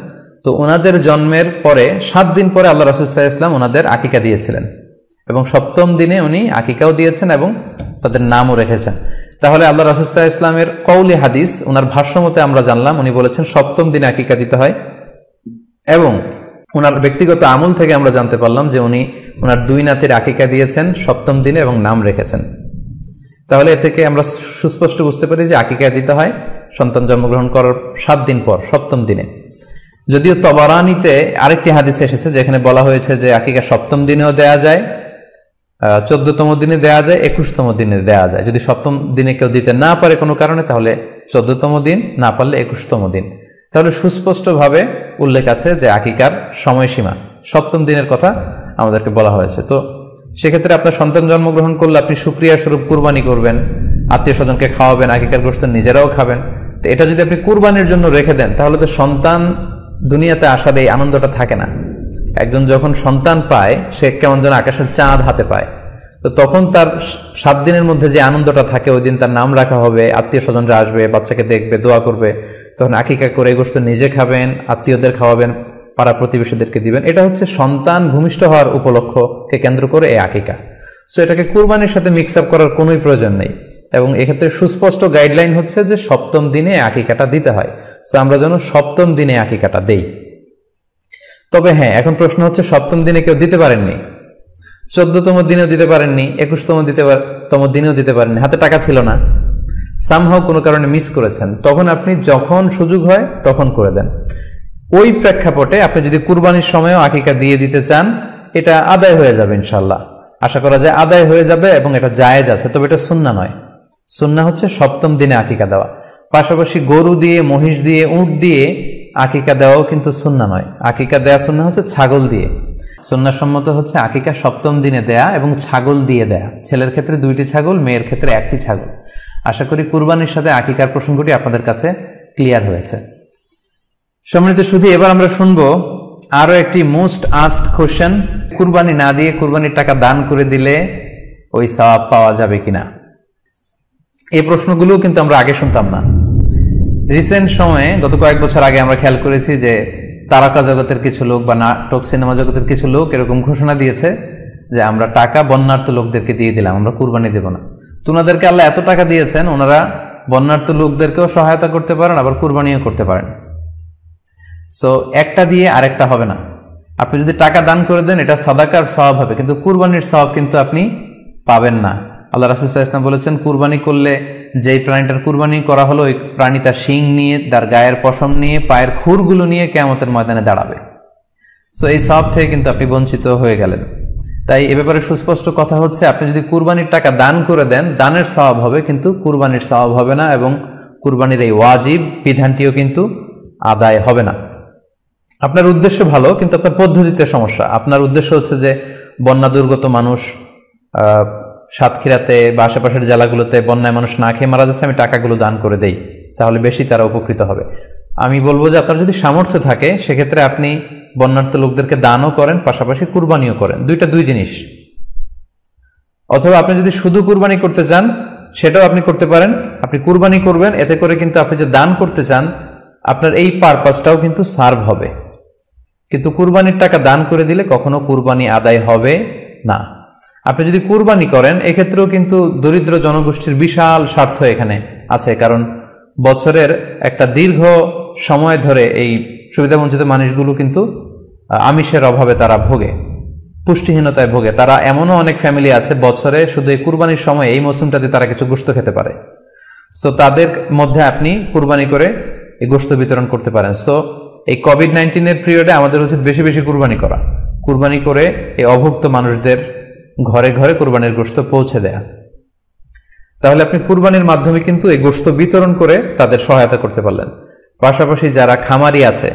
তো ওনাদের জন্মের পরে 7 দিন পরে আল্লাহ রাসূল সাল্লাল্লাহু আলাইহি ওয়াসাল্লাম ওনাদের আকিকা দিয়েছিলেন, এবং 7ম দিনে উনি আকিকাও দিয়েছেন এবং তাদের নামও রেখেছেন। তাহলে আল্লাহ রাসূল সাল্লাল্লাহু আলাইহি ওয়াসাল্লামের কওলি হাদিস, ওনার ভাষ্য মতে আমরা জানলাম উনি বলেছেন 7ম দিনে আকিকা দিতে হয়, এবং ওনার ব্যক্তিগত আমল থেকে আমরা জানতে পারলাম যে উনি ওনার 2 নাতির আকিকা দিয়েছেন 7ম দিনে এবং নাম রেখেছেন। তাহলে এ থেকে আমরা সুস্পষ্ট বুঝতে পারি যে আকিকা দিতে হয় সন্তান জন্মগ্রহণ করার 7 দিন পর, 7ম দিনে। যদিও তবারানিতে আরেকটি হাদিস এসেছে যেখানে বলা হয়েছে যে আকিকা 7ম দিনেও দেয়া যায়, 14তম দিনে দেয়া যায়, 21তম দিনে দেয়া যায়। যদি 7ম দিনে কেউ দিতে না পারে কোনো কারণে, তাহলে 14তম দিন, না পারলে 21তম দিন। তাহলে সুস্পষ্টভাবে উল্লেখ আছে যে আকিকার সময়সীমা 7ম দিনের কথা আমাদেরকে বলা হয়েছে। তো সেক্ষেত্রে আপনার সন্তান জন্মগ্রহণ করলে আপনি শুকরিয়া স্বরূপ কুরবানি করবেন, আত্মীয় স্বজনকে খাওয়াবেন, আকিকার গোশত নিজেরাও খাবেন। তো এটা যদি আপনি কুরবানির জন্য রেখে দেন, তাহলে তো সন্তান দুনিয়াতে আসার এই আনন্দটা থাকে না। একজন যখন সন্তান পায়, সে কেমন যেন আকাশের চাঁদ হাতে পায়। তো তখন তার 7 দিনের মধ্যে যে আনন্দটা থাকে, ওই দিন তার নাম রাখা হবে, আত্মীয় স্বজনরা আসবে, বাচ্চাকে দেখবে, দোয়া করবে, তখন আকিকা করে গোশত নিজে খাবেন, আত্মীয়দের খাওয়াবেন, পাড়া প্রতিবেশীদেরকে দিবেন। এটা হচ্ছে সন্তান ভূমিষ্ঠ হওয়ার উপলক্ষকে কেন্দ্র করে এই আকিকা। সো এটাকে কুরবানির সাথে মিক্স আপ করার কোনোই প্রয়োজন নেই, এবং এক্ষেত্রে সুস্পষ্ট গাইডলাইন হচ্ছে যে 7ম দিনে আকিকাটা দিতে হয়। সো আমরা যেন 7ম দিনে আকিকাটা দেই। তবে হ্যাঁ, এখন প্রশ্ন হচ্ছে 7ম দিনে কেউ দিতে পারেননি, 14তম দিনেও দিতে পারেননি, 21তম দিনেও দিতে পারেননি, হাতে টাকা ছিল না, সামহাও কোনো কারণে মিস করেছেন, তখন আপনি যখন সুযোগ হয় তখন করে দেন। ওই প্রেক্ষাপটে আপনি যদি কুরবানির সময়ও আকিকা দিয়ে দিতে চান, এটা আদায় হয়ে যাবে ইনশাল্লাহ, আশা করা যায় আদায় হয়ে যাবে, এবং এটা জায়েজ আছে। তবে এটা সুন্নাহ নয়। সুন্নাহ হচ্ছে 7ম দিনে আকিকা দেওয়া। পাশাপাশি গরু দিয়ে, মহিষ দিয়ে, উট দিয়ে আকিকা দেওয়াও কিন্তু সুন্নাহ নয়। আকিকা দেয়া সুন্নাহ হচ্ছে ছাগল দিয়ে। সুন্নাহ সম্মত হচ্ছে আকিকা 7ম দিনে দেয়া এবং ছাগল দিয়ে দেয়া। ছেলের ক্ষেত্রে 2টি ছাগল, মেয়ের ক্ষেত্রে 1টি ছাগল। আশা করি কুরবানির সাথে আকিকার প্রসঙ্গটি আপনাদের কাছে ক্লিয়ার হয়েছে। সম্মানিত শুধু এবার আমরা শুনবো আরো একটি মোস্ট আস্কড কোশ্চেন, কুরবানি না দিয়ে কুরবানির টাকা দান করে দিলে ওই সওয়াব পাওয়া যাবে কিনা। এই প্রশ্নগুলো কিন্তু আমরা আগে শুনতাম না। রিসেন্ট সময়ে, গত কয়েক বছর আগে আমরা খেয়াল করেছি যে তারকা জগতের কিছু লোক বা নাটক সিনেমা জগতের কিছু লোক এরকম ঘোষণা দিয়েছে যে আমরা টাকা বন্যার্থ লোকদেরকে দিয়ে দিলাম, আমরা কুরবানি দেব না। তো ওনাদেরকে আল্লাহ এত টাকা দিয়েছেন, ওনারা বন্যার্থ লোকদেরকেও সহায়তা করতে পারেন, আবার কুরবানিও করতে পারেন। সো একটা দিয়ে আরেকটা হবে না। আপনি যদি টাকা দান করে দেন, এটা সাদাকার সওয়াব হবে, কিন্তু কুরবানির সওয়াব কিন্তু আপনি পাবেন না। আল্লাহ রাসূল সাল্লাল্লাহু আলাইহি ওয়াসাল্লাম বলেছেন, কুরবানি করলে যেই প্রাণীটার কুরবানি করা হলো, ওই প্রাণী তার শিং নিয়ে, তার গায়ের পশম নিয়ে, পায়ের খুরগুলো নিয়ে কিয়ামতের ময়দানে দাঁড়াবে। সো এই সওয়াব থেকে কিন্তু আপনি বঞ্চিত হয়ে গেলেন। তাই এ ব্যাপারে সুস্পষ্ট কথা হচ্ছে, আপনি যদি কুরবানির টাকা দান করে দেন, দানের সওয়াব হবে, কিন্তু কুরবানির সওয়াব হবে না, এবং কুরবানির এই ওয়াজিব বিধানটিও কিন্তু আদায় হবে না। আপনার উদ্দেশ্য ভালো, কিন্তু আপনার পদ্ধতিতে সমস্যা। আপনার উদ্দেশ্য হচ্ছে যে বন্যা দুর্গত মানুষ সাতক্ষীরাতে বা আশেপাশের জেলাগুলোতে বন্যায় মানুষ না খেয়ে মারা যাচ্ছে, আমি টাকাগুলো দান করে দেই, তাহলে বেশি তারা উপকৃত হবে। আমি বলবো যে আপনার যদি সামর্থ্য থাকে সেক্ষেত্রে আপনি বন্যার্ত লোকদেরকে দানও করেন, পাশাপাশি কুরবানিও করেন, দুই জিনিস। অথবা আপনি যদি শুধু কুরবানি করতে চান সেটাও আপনি করতে পারেন, আপনি কুরবানি করবেন, এতে করে কিন্তু আপনি যে দান করতে চান আপনার এই পারপাসটাও কিন্তু সার্ভ হবে। কিন্তু কুরবানির টাকা দান করে দিলে কখনো কুরবানি আদায় হবে না। আপনি যদি কুরবানি করেন এক্ষেত্রেও কিন্তু দরিদ্র জনগোষ্ঠীর বিশাল স্বার্থ এখানে আছে, কারণ বছরের একটা দীর্ঘ সময় ধরে এই সুবিধাবঞ্চিত মানুষগুলো কিন্তু আমিষের অভাবে তারা ভোগে, পুষ্টিহীনতায় ভোগে। তারা এমনও অনেক ফ্যামিলি আছে বছরে শুধু এই কুরবানির সময় এই মৌসুমটাতে তারা কিছু গোশত খেতে পারে। সো তাদের মধ্যে আপনি কুরবানি করে এই গোশত বিতরণ করতে পারেন। সো এই কোভিড-19 পিরিয়ডে আমাদের উচিত বেশি বেশি কুরবানি করা, কুরবানি করে এই অভুক্ত মানুষদের ঘরে ঘরে কুরবানির গোশত পৌঁছে দেয়া। তাহলে আপনি কুরবানির মাধ্যমে কিন্তু এই গোশত বিতরণ করে তাদের সহায়তা করতে পারলেন। পাশাপাশি যারা খামারি আছে,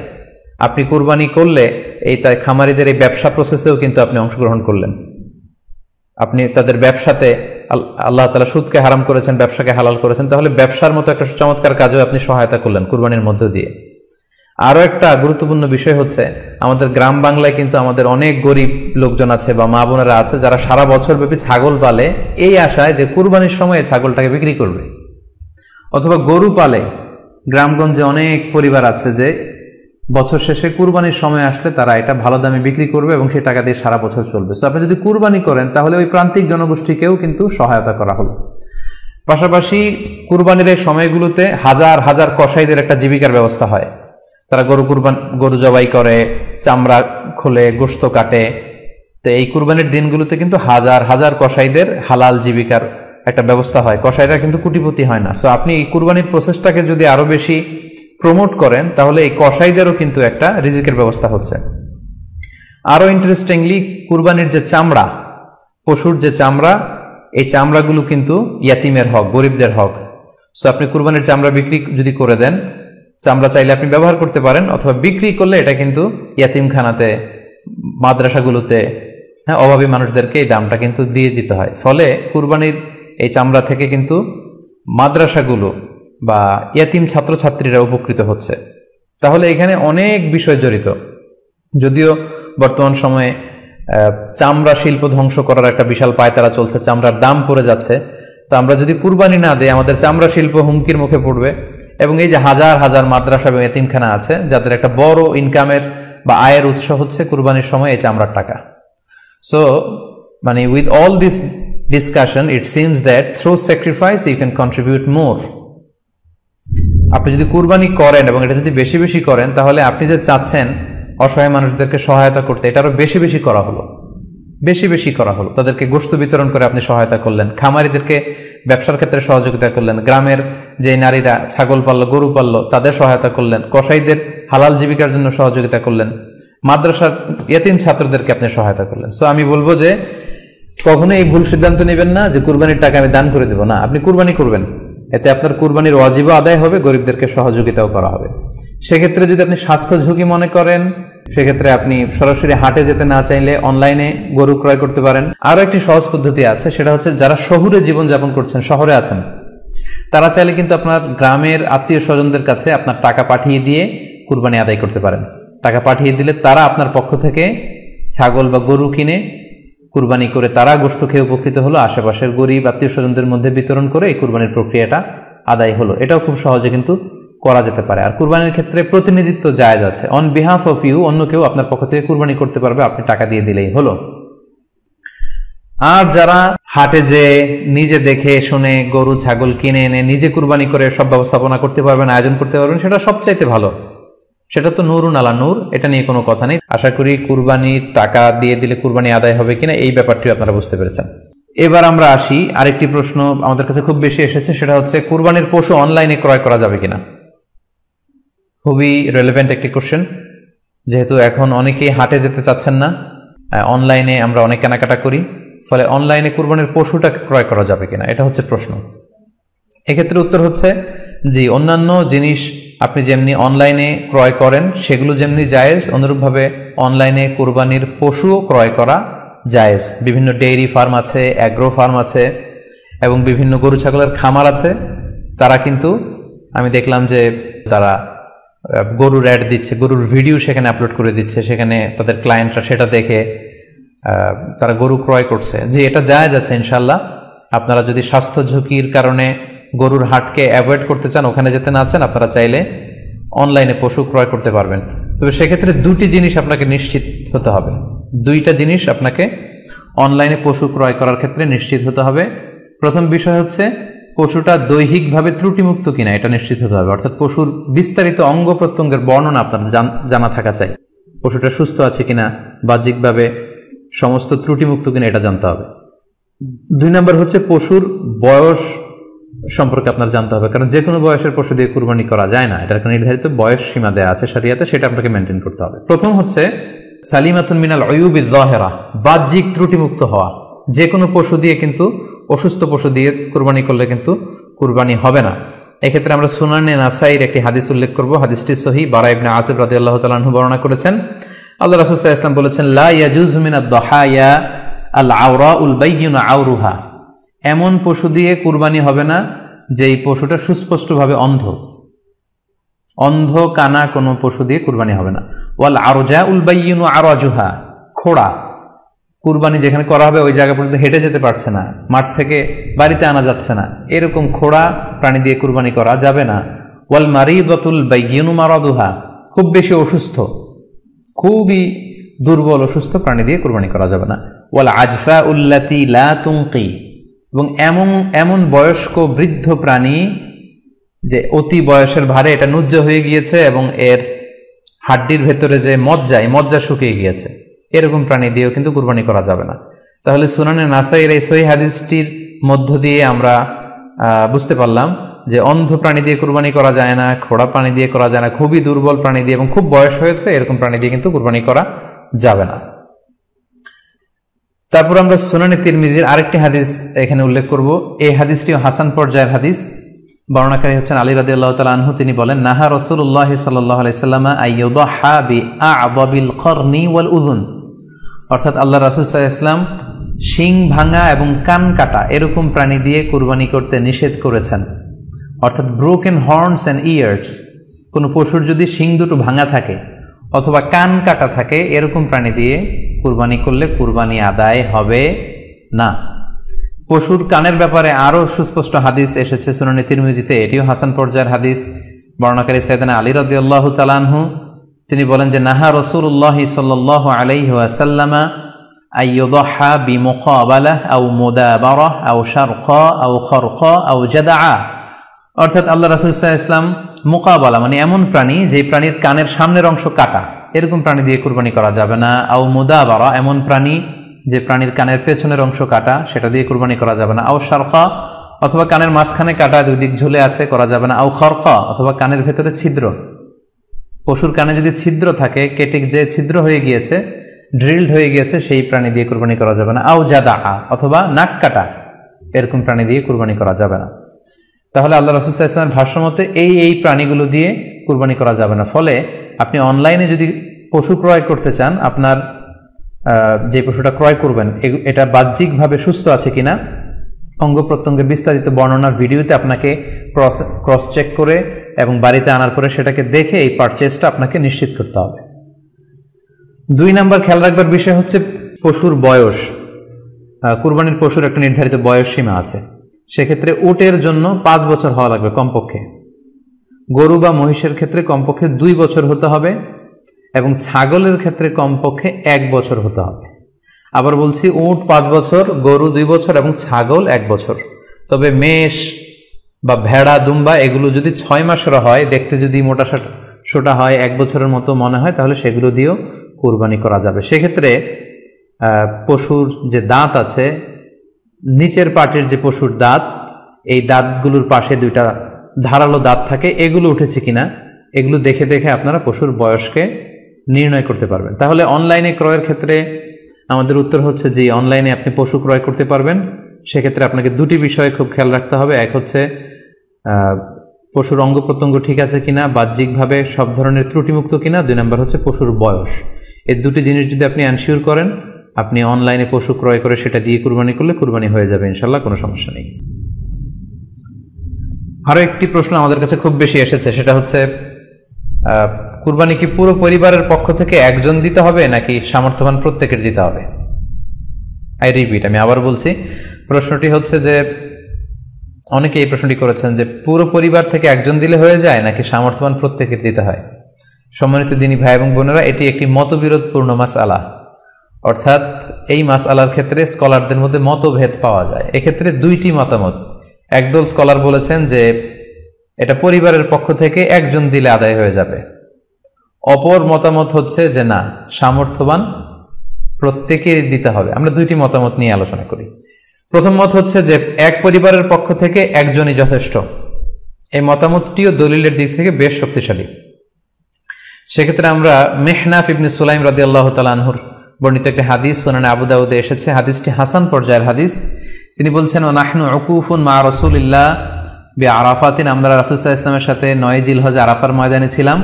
আপনি কুরবানি করলে এই খামারিদের এই ব্যবসা প্রসেসেও কিন্তু আপনি অংশগ্রহণ করলেন। আপনি তাদের ব্যবসাতে, আল্লাহ তাআলা সুদকে হারাম করেছেন, ব্যবসাকে হালাল করেছেন, তাহলে ব্যবসার মতো একটা চমৎকার কাজও আপনি সহায়তা করলেন কুরবানির মধ্য দিয়ে। আরো একটা গুরুত্বপূর্ণ বিষয় হচ্ছে, আমাদের গ্রাম বাংলায় কিন্তু আমাদের অনেক গরিব লোকজন আছে বা মা বোনেরা আছে যারা সারা বছর ব্যাপী ছাগল পালে এই আশায় যে কুরবানির সময় ছাগলটাকে বিক্রি করবে, অথবা গরু পালে। গ্রামগঞ্জে অনেক পরিবার আছে যে বছর শেষে কুরবানির সময় আসলে তারা এটা ভালো দামে বিক্রি করবে এবং সেই টাকা দিয়ে সারা বছর চলবে। সো আপনি যদি কুরবানি করেন তাহলে ওই প্রান্তিক জনগোষ্ঠীকেও কিন্তু সহায়তা করা হলো। পাশাপাশি কুরবানির এই সময়গুলোতে হাজার হাজার কসাইদের একটা জীবিকার ব্যবস্থা হয়। তারা গরু জবাই করে, চামড়া খোলে, গোশত কাটে। তো এই কুরবানির দিনগুলোতে কিন্তু হাজার হাজার কসাইদের হালাল জীবিকার একটা ব্যবস্থা হয়। কসাইরা কিন্তু কোটিপতি হয় না। সো আপনি এই কুরবানির প্রসেসটাকে যদি আরো বেশি প্রমোট করেন তাহলে এই কসাইদেরও কিন্তু একটা রিজিকের ব্যবস্থা হচ্ছে। আরো ইন্টারেস্টিংলি, কুরবানির যে চামড়া, পশুর যে চামড়া, এই চামড়াগুলো কিন্তু ইয়াতিমের হক, গরিবদের হক। সো আপনি কুরবানির চামড়া বিক্রি যদি করে দেন, চামড়া চাইলে আপনি ব্যবহার করতে পারেন, অথবা বিক্রি করলে এটা কিন্তু ইয়াতিমখানাতে, মাদ্রাসাগুলোতে, অভাবী মানুষদেরকে এই দামটা কিন্তু দিয়ে দিতে হয়। ফলে কুরবানির এই চামড়া থেকে কিন্তু মাদ্রাসাগুলো বা ইয়াতিম ছাত্রছাত্রীরা উপকৃত হচ্ছে। তাহলে এখানে অনেক বিষয় জড়িত। যদিও বর্তমান সময়ে চামড়া শিল্প ধ্বংস করার একটা বিশাল পায়তারা চলছে, চামড়ার দাম পড়ে যাচ্ছে, তো আমরা যদি কুরবানি না দিই আমাদের চামড়া শিল্প হুমকির মুখে পড়বে। এবং এই যে হাজার হাজার মাদ্রাসা এবং এতিমখানা আছে যাদের একটা বড় ইনকামের বা আয়ের উৎস হচ্ছে কুরবানির সময় এই চামড়ার টাকা। সো মানে with all this discussion it seems that through sacrifice you can contribute more. আপনি যদি কুরবানি করেন এবং এটা যদি বেশি বেশি করেন তাহলে আপনি যে চাচ্ছেন অসহায় মানুষদেরকে সহায়তা করতে, এটা আরো বেশি বেশি করা হলো, বেশি বেশি করা হলো। তাদেরকে গোশত বিতরণ করে আপনি সহায়তা করলেন, খামারিদেরকে ব্যবসার ক্ষেত্রে সহযোগিতা করলেন, গ্রামের যে নারীরা ছাগল পাললো, গরু পাললো তাদের সহায়তা করলেন, কসাইদের হালাল জীবিকার জন্য সহযোগিতা করলেন, মাদ্রাসার ইয়াতিম ছাত্রদেরকে আপনি সহায়তা করলেন। সো আমি বলবো যে কখনো এই ভুল সিদ্ধান্ত নেবেন না যে কুরবানির টাকা আমি দান করে দেব না, আপনি কুরবানি করবেন, এতে আপনার কুরবানির ওয়াজিবও আদায় হবে, গরিবদেরকে সহযোগিতাও করা হবে। সেক্ষেত্রে যদি আপনি স্বাস্থ্য ঝুঁকি মনে করেন সেক্ষেত্রে আপনি সরাসরি হাটে যেতে না চাইলে অনলাইনে গরু ক্রয় করতে পারেন। আরো একটি সহজ পদ্ধতি আছে, সেটা হচ্ছে যারা শহুরে জীবনযাপন করছেন, শহরে আছেন, তারা চাইলে কিন্তু আপনার গ্রামের আত্মীয় স্বজনদের কাছে আপনার টাকা পাঠিয়ে দিয়ে কুরবানি আদায় করতে পারেন। টাকা পাঠিয়ে দিলে তারা আপনার পক্ষ থেকে ছাগল বা গরু কিনে কুরবানি করে তারা গোশত খেয়ে উপকৃত হলো, আশেপাশের গরিব আত্মীয় স্বজনদের মধ্যে বিতরণ করে এই কুরবানির প্রক্রিয়াটা আদায় হলো। এটাও খুব সহজে কিন্তু করা যেতে পারে। আর কুরবানির ক্ষেত্রে প্রতিনিধিত্ব জায়েজ আছে, অন বিহাফ অফ ইউ অন্য কেউ আপনার পক্ষ থেকে কুরবানি করতে পারবে, আপনি টাকা দিয়ে দিলেই হলো। আর যারা হাটে যে নিজে দেখে শুনে গরু ছাগল কিনে এনে নিজে কুরবানি করে সব ব্যবস্থাপনা করতে পারবেন, আয়োজন করতে পারবেন, সেটা সবচাইতে ভালো। সেটা তো নূরুন আলা নূর, এটা নিয়ে কোনো কথা নেই। আশা করি কুরবানির টাকা দিয়ে দিলে কুরবানি আদায় হবে কিনা এই ব্যাপারটিও আপনারা বুঝতে পেরেছেন। এবার আমরা আসি, আরেকটি প্রশ্ন আমাদের কাছে খুব বেশি এসেছে, সেটা হচ্ছে কুরবানির পশু অনলাইনে ক্রয় করা যাবে কিনা। খুবই রেলেভেন্ট একটি কোশ্চেন, যেহেতু এখন অনেকেই হাটে যেতে চাচ্ছেন না, অনলাইনে আমরা অনেক কেনাকাটা করি, ফলে অনলাইনে কুরবানির পশুটা ক্রয় করা যাবে কিনা এটা হচ্ছে প্রশ্ন। এক্ষেত্রে উত্তর হচ্ছে জি, অন্যান্য জিনিস আপনি যেমনি অনলাইনে ক্রয় করেন সেগুলো যেমনি জায়েজ, অনুরূপভাবে অনলাইনে কুরবানির পশুও ক্রয় করা জায়েজ। বিভিন্ন ডেইরি ফার্ম আছে, অ্যাগ্রো ফার্ম আছে এবং বিভিন্ন গরু ছাগলের খামার আছে, তারা কিন্তু আমি দেখলাম যে তারা গরুর অ্যাড দিচ্ছে, গরুর ভিডিও সেখানে আপলোড করে দিচ্ছে, সেখানে তাদের ক্লায়েন্টরা সেটা দেখে তারা গরু ক্রয় করছে। যে এটা জায়েজ আছে ইনশাল্লাহ। আপনারা যদি স্বাস্থ্য ঝুঁকির কারণে গরুর হাটকে অ্যাভয়েড করতে চান, ওখানে যেতে না চান, আপনারা চাইলে অনলাইনে পশু ক্রয় করতে পারবেন। তবে সেক্ষেত্রে দুটি জিনিস আপনাকে নিশ্চিত হতে হবে, দুইটা জিনিস আপনাকে অনলাইনে পশু ক্রয় করার ক্ষেত্রে নিশ্চিত হতে হবে। প্রথম বিষয় হচ্ছে পশুটা দৈহিকভাবে ত্রুটিমুক্ত কিনা, এটা নিশ্চিত হতে হবে। অর্থাৎ পশুর বিস্তারিত অঙ্গ প্রত্যঙ্গের বর্ণনা আপনার জানা থাকা চাই। পশুটা সুস্থ আছে কিনা, বাহ্যিকভাবে সমস্ত ত্রুটিমুক্ত কিনা, এটা জানতে হবে। 2 নম্বর হচ্ছে পশুর বয়স সম্পর্কে আপনার জানতে হবে, কারণ যে কোনো বয়সের পশু দিয়ে কুরবানি করা যায় না, এটার একটা নির্ধারিত বয়স সীমা দেওয়া আছে শরিয়াতে, সেটা আপনাকে মেনটেন করতে হবে। প্রথম হচ্ছে সালিমাতুন মিনাল উয়ুবিজ যাহিরা, বাহ্যিক ত্রুটিমুক্ত হওয়া। যে কোনো পশু দিয়ে কিন্তু, অসুস্থ পশু দিয়ে কুরবানি করলে কিন্তু কুরবানি হবে না। এক্ষেত্রে আমরা সুনানে নাসাইর একটি হাদিস উল্লেখ করব। হাদিসটি সহিহ, বারা ইবনে আযিব রাদিয়াল্লাহু তাআলা আনহু বর্ণনা করেছেন। আল্লাহ রাসূল সাল্লাল্লাহু আলাইহি ওয়াসাল্লাম বলেছেন, লা ইয়াজুজু মিনাদ দাহায়া আল আওরাউল বাইয়িনু আওরুহা, এমন পশু দিয়ে কুরবানি হবে না যেই পশুটা সুস্পষ্টভাবে অন্ধ, অন্ধ কানা কোনো পশু দিয়ে কুরবানি হবে না। ওয়াল আরজাউল বাইয়িনু আরাজুহা, খোড়া, কুরবানি যেখানে করা হবে ওই জায়গা পর্যন্ত হেঁটে যেতে পারছে না, মাঠ থেকে বাড়িতে আনা যাচ্ছে না, এরকম খোড়া প্রাণী দিয়ে কুরবানি করা যাবে না। ওয়াল মারিদাতুল বাইয়িনু মারাদুহা, খুব বেশি অসুস্থ, খুবই দুর্বল অসুস্থ প্রাণী দিয়ে কুরবানি করা যাবে না। ওয়াল আজফা উল্লাতি লা তুনকি, এবং এমন বয়স্ক বৃদ্ধ প্রাণী যে অতি বয়সের ভারে এটা নুজ্জ হয়ে গিয়েছে এবং এর হাড্ডির ভেতরে যে মজ্জা শুকিয়ে গিয়েছে, এরকম প্রাণী দিয়েও কিন্তু কুরবানি করা যাবে না। তাহলে সুনানে নাসাইয়ের এই সহিহ হাদিসটির মধ্য দিয়ে আমরা বুঝতে পারলাম যে অন্ধ প্রাণী দিয়ে কুরবানি করা যায় না, খোড়া প্রাণী দিয়ে করা যায় না, খুবই দুর্বল প্রাণী দিয়ে এবং খুব বয়স হয়েছে এরকম প্রাণী দিয়ে কিন্তু কুরবানি করা যাবে না। তারপর আমরা সুনানে তিরমিজির আরেকটি হাদিস এখানে উল্লেখ করব। এই হাদিসটিও হাসান পর্যায়ের হাদিস। বর্ণনাকারী হচ্ছেন আলী রাদিয়াল্লাহু তাআলা আনহু। তিনি বলেন, নাহা রাসূলুল্লাহ সাল্লাল্লাহু আলাইহি ওয়াসাল্লাম আইয়ুদহা বিআ'যাবিল করনি ওয়াল উযুন, অর্থাৎ আল্লাহ রাসূল সাল্লাল্লাহু আলাইহি ওয়াসাল্লাম শিং ভাঙা এবং কান কাটা এরকম প্রাণী দিয়ে কুরবানি করতে নিষেধ করেছেন। অর্থাৎ ব্রোকেন হর্নস অ্যান্ড ইয়ার্স, কোনো পশুর যদি শিং দুটো ভাঙা থাকে অথবা কান কাটা থাকে, এরকম প্রাণী দিয়ে কুরবানি করলে কুরবানি আদায় হবে না। পশুর কানের ব্যাপারে আরো সুস্পষ্ট হাদিস এসেছে সুনানে তিরমিজিতে, এটিও হাসান পর্যায়ের হাদিস। বর্ণনাকারী সাইয়েদনা আলী রাদিয়াল্লাহু তাআলা আনহু, তিনি বলেন যে নাহা রাসূলুল্লাহ সাল্লাল্লাহু আলাইহি ওয়াসাল্লাম আইয়ুদহা বিমুকাবালাহ আও মুদাবারাহ আও শারকা আও খারকা আও জাদআ, অর্থাৎ আল্লাহ রাসূল সাল্লাল্লাহু আলাইহি ওয়াসাল্লাম মুকাবালা মানে এমন প্রাণী যে প্রাণীর কানের সামনের অংশ কাটা, এরকম প্রাণী দিয়ে কুরবানি করা যাবে না। আও মুদাবারা, এমন প্রাণী যে প্রাণীর কানের পেছনের অংশ কাটা, সেটা দিয়ে কুরবানি করা যাবে না। আও শারকা, অথবা কানের মাঝখানে কাটা, দুই দিক ঝুলে আছে, করা যাবে না। আও খারকা, অথবা কানের ভেতরে ছিদ্র, পশুর কানে যদি ছিদ্র থাকে, কেটে যে ছিদ্র হয়ে গিয়েছে, ড্রিলড হয়ে গিয়েছে, সেই প্রাণী দিয়ে কুরবানি করা যাবে না। আও জাদা, অথবা নাক কাটা, এরকম প্রাণী দিয়ে কুরবানি করা যাবে না। তাহলে আল্লাহ রাসূল সাল্লাল্লাহু আলাইহি ওয়াসাল্লামের ভাষ্যমতে এই প্রাণীগুলো দিয়ে কুরবানি করা যাবে না। ফলে আপনি অনলাইনে যদি পশু ক্রয় করতে চান, আপনার যে পশুটা ক্রয় করবেন এটা বাহ্যিকভাবে সুস্থ আছে কিনা, অঙ্গ প্রত্যঙ্গের বিস্তারিত বর্ণনা ভিডিওতে আপনাকে ক্রস চেক করে এবং বাড়িতে আনার পরে সেটাকে দেখে এই পারচেজটা আপনাকে নিশ্চিত করতে হবে। 2 নম্বর খেয়াল রাখবার বিষয় হচ্ছে পশুর বয়স। কুরবানির পশুর একটা নির্ধারিত বয়স সীমা আছে। সেক্ষেত্রে উটের জন্য 5 বছর হওয়া লাগবে কমপক্ষে, গরু বা মহিষের ক্ষেত্রে কমপক্ষে 2 বছর হতে হবে এবং ছাগলের ক্ষেত্রে কমপক্ষে 1 বছর হতে হবে। আবার বলছি, উট 5 বছর, গরু 2 বছর এবং ছাগল 1 বছর। তবে মেষ বা ভেড়া, দুম্বা এগুলো যদি 6 মাসের হয়, দেখতে যদি মোটা সোটা হয়, 1 বছরের মতো মনে হয়, তাহলে সেগুলো দিয়েও কুরবানি করা যাবে। সেক্ষেত্রে পশুর যে দাঁত আছে, নিচের পাটের যে পশুর দাঁত, এই দাঁতগুলোর পাশে 2টা ধারালো দাঁত থাকে, এগুলো উঠেছে কিনা এগুলো দেখে দেখে আপনারা পশুর বয়সকে নির্ণয় করতে পারবেন। তাহলে অনলাইনে ক্রয়ের ক্ষেত্রে আমাদের উত্তর হচ্ছে যে অনলাইনে আপনি পশু ক্রয় করতে পারবেন। সেক্ষেত্রে আপনাকে 2টি বিষয় খুব খেয়াল রাখতে হবে। এক হচ্ছে পশুর অঙ্গ প্রত্যঙ্গ ঠিক আছে কিনা, বাহ্যিকভাবে সব ধরনের ত্রুটিমুক্ত কিনা। 2 নম্বর হচ্ছে পশুর বয়স। এই 2টি জিনিস যদি আপনি এনশিওর করেন, আপনি অনলাইনে পশু ক্রয় করে সেটা দিয়ে কুরবানি করলে কুরবানি হয়ে যাবে ইনশাল্লাহ, কোনো সমস্যা নেই। আরো একটি প্রশ্ন আমাদের কাছে খুব বেশি এসেছে, সেটা হচ্ছে কুরবানি কি পুরো পরিবারের পক্ষ থেকে একজন দিতে হবে নাকি সামর্থ্যবান প্রত্যেকের দিতে হবে? আই রিপিট, আমি আবার বলছি, প্রশ্নটি হচ্ছে যে অনেকে এই প্রশ্নটি করেছেন যে পুরো পরিবার থেকে একজন দিলে হয়ে যায় নাকি সামর্থ্যবান প্রত্যেকের দিতে হয়। সম্মানিত দিনী ভাই এবং বোনেরা, এটি একটি মতবিরোধপূর্ণ মাসআলা, অর্থাৎ এই মাসআলার ক্ষেত্রে স্কলারদের মধ্যে মতভেদ পাওয়া যায়। এক্ষেত্রে দুইটি মতামত। একদল স্কলার বলেছেন যে এটা পরিবারের পক্ষ থেকে একজন দিলে আদায় হয়ে যাবে, অপর মতামত হচ্ছে যে না, সামর্থ্যবান প্রত্যেকেরই দিতে হবে। আমরা দুইটি মতামত নিয়ে আলোচনা করি। প্রথম মত হচ্ছে যে এক পরিবারের পক্ষ থেকে একজনই যথেষ্ট। এই মতামতটিও দলিলের দিক থেকে বেশ শক্তিশালী। সেক্ষেত্রে আমরা মেহনাফ ইবনে সুলাইম রাদিয়াল্লাহু তাআলা আনহুর বর্ণিত একটি হাদিস সুনানে আবু দাউদে এসেছে, হাদিসটি হাসান পর্যায়ের হাদিস। তিনি বলছেন, ওয়া নাহনু উকুফুন মা রাসূলিল্লাহ বিআরাফাতিন, আমরা রাসূল সাল্লাল্লাহু আলাইহি ওয়াসাল্লামের সাথে 9 জিলহজ আরাফার ময়দানে ছিলাম।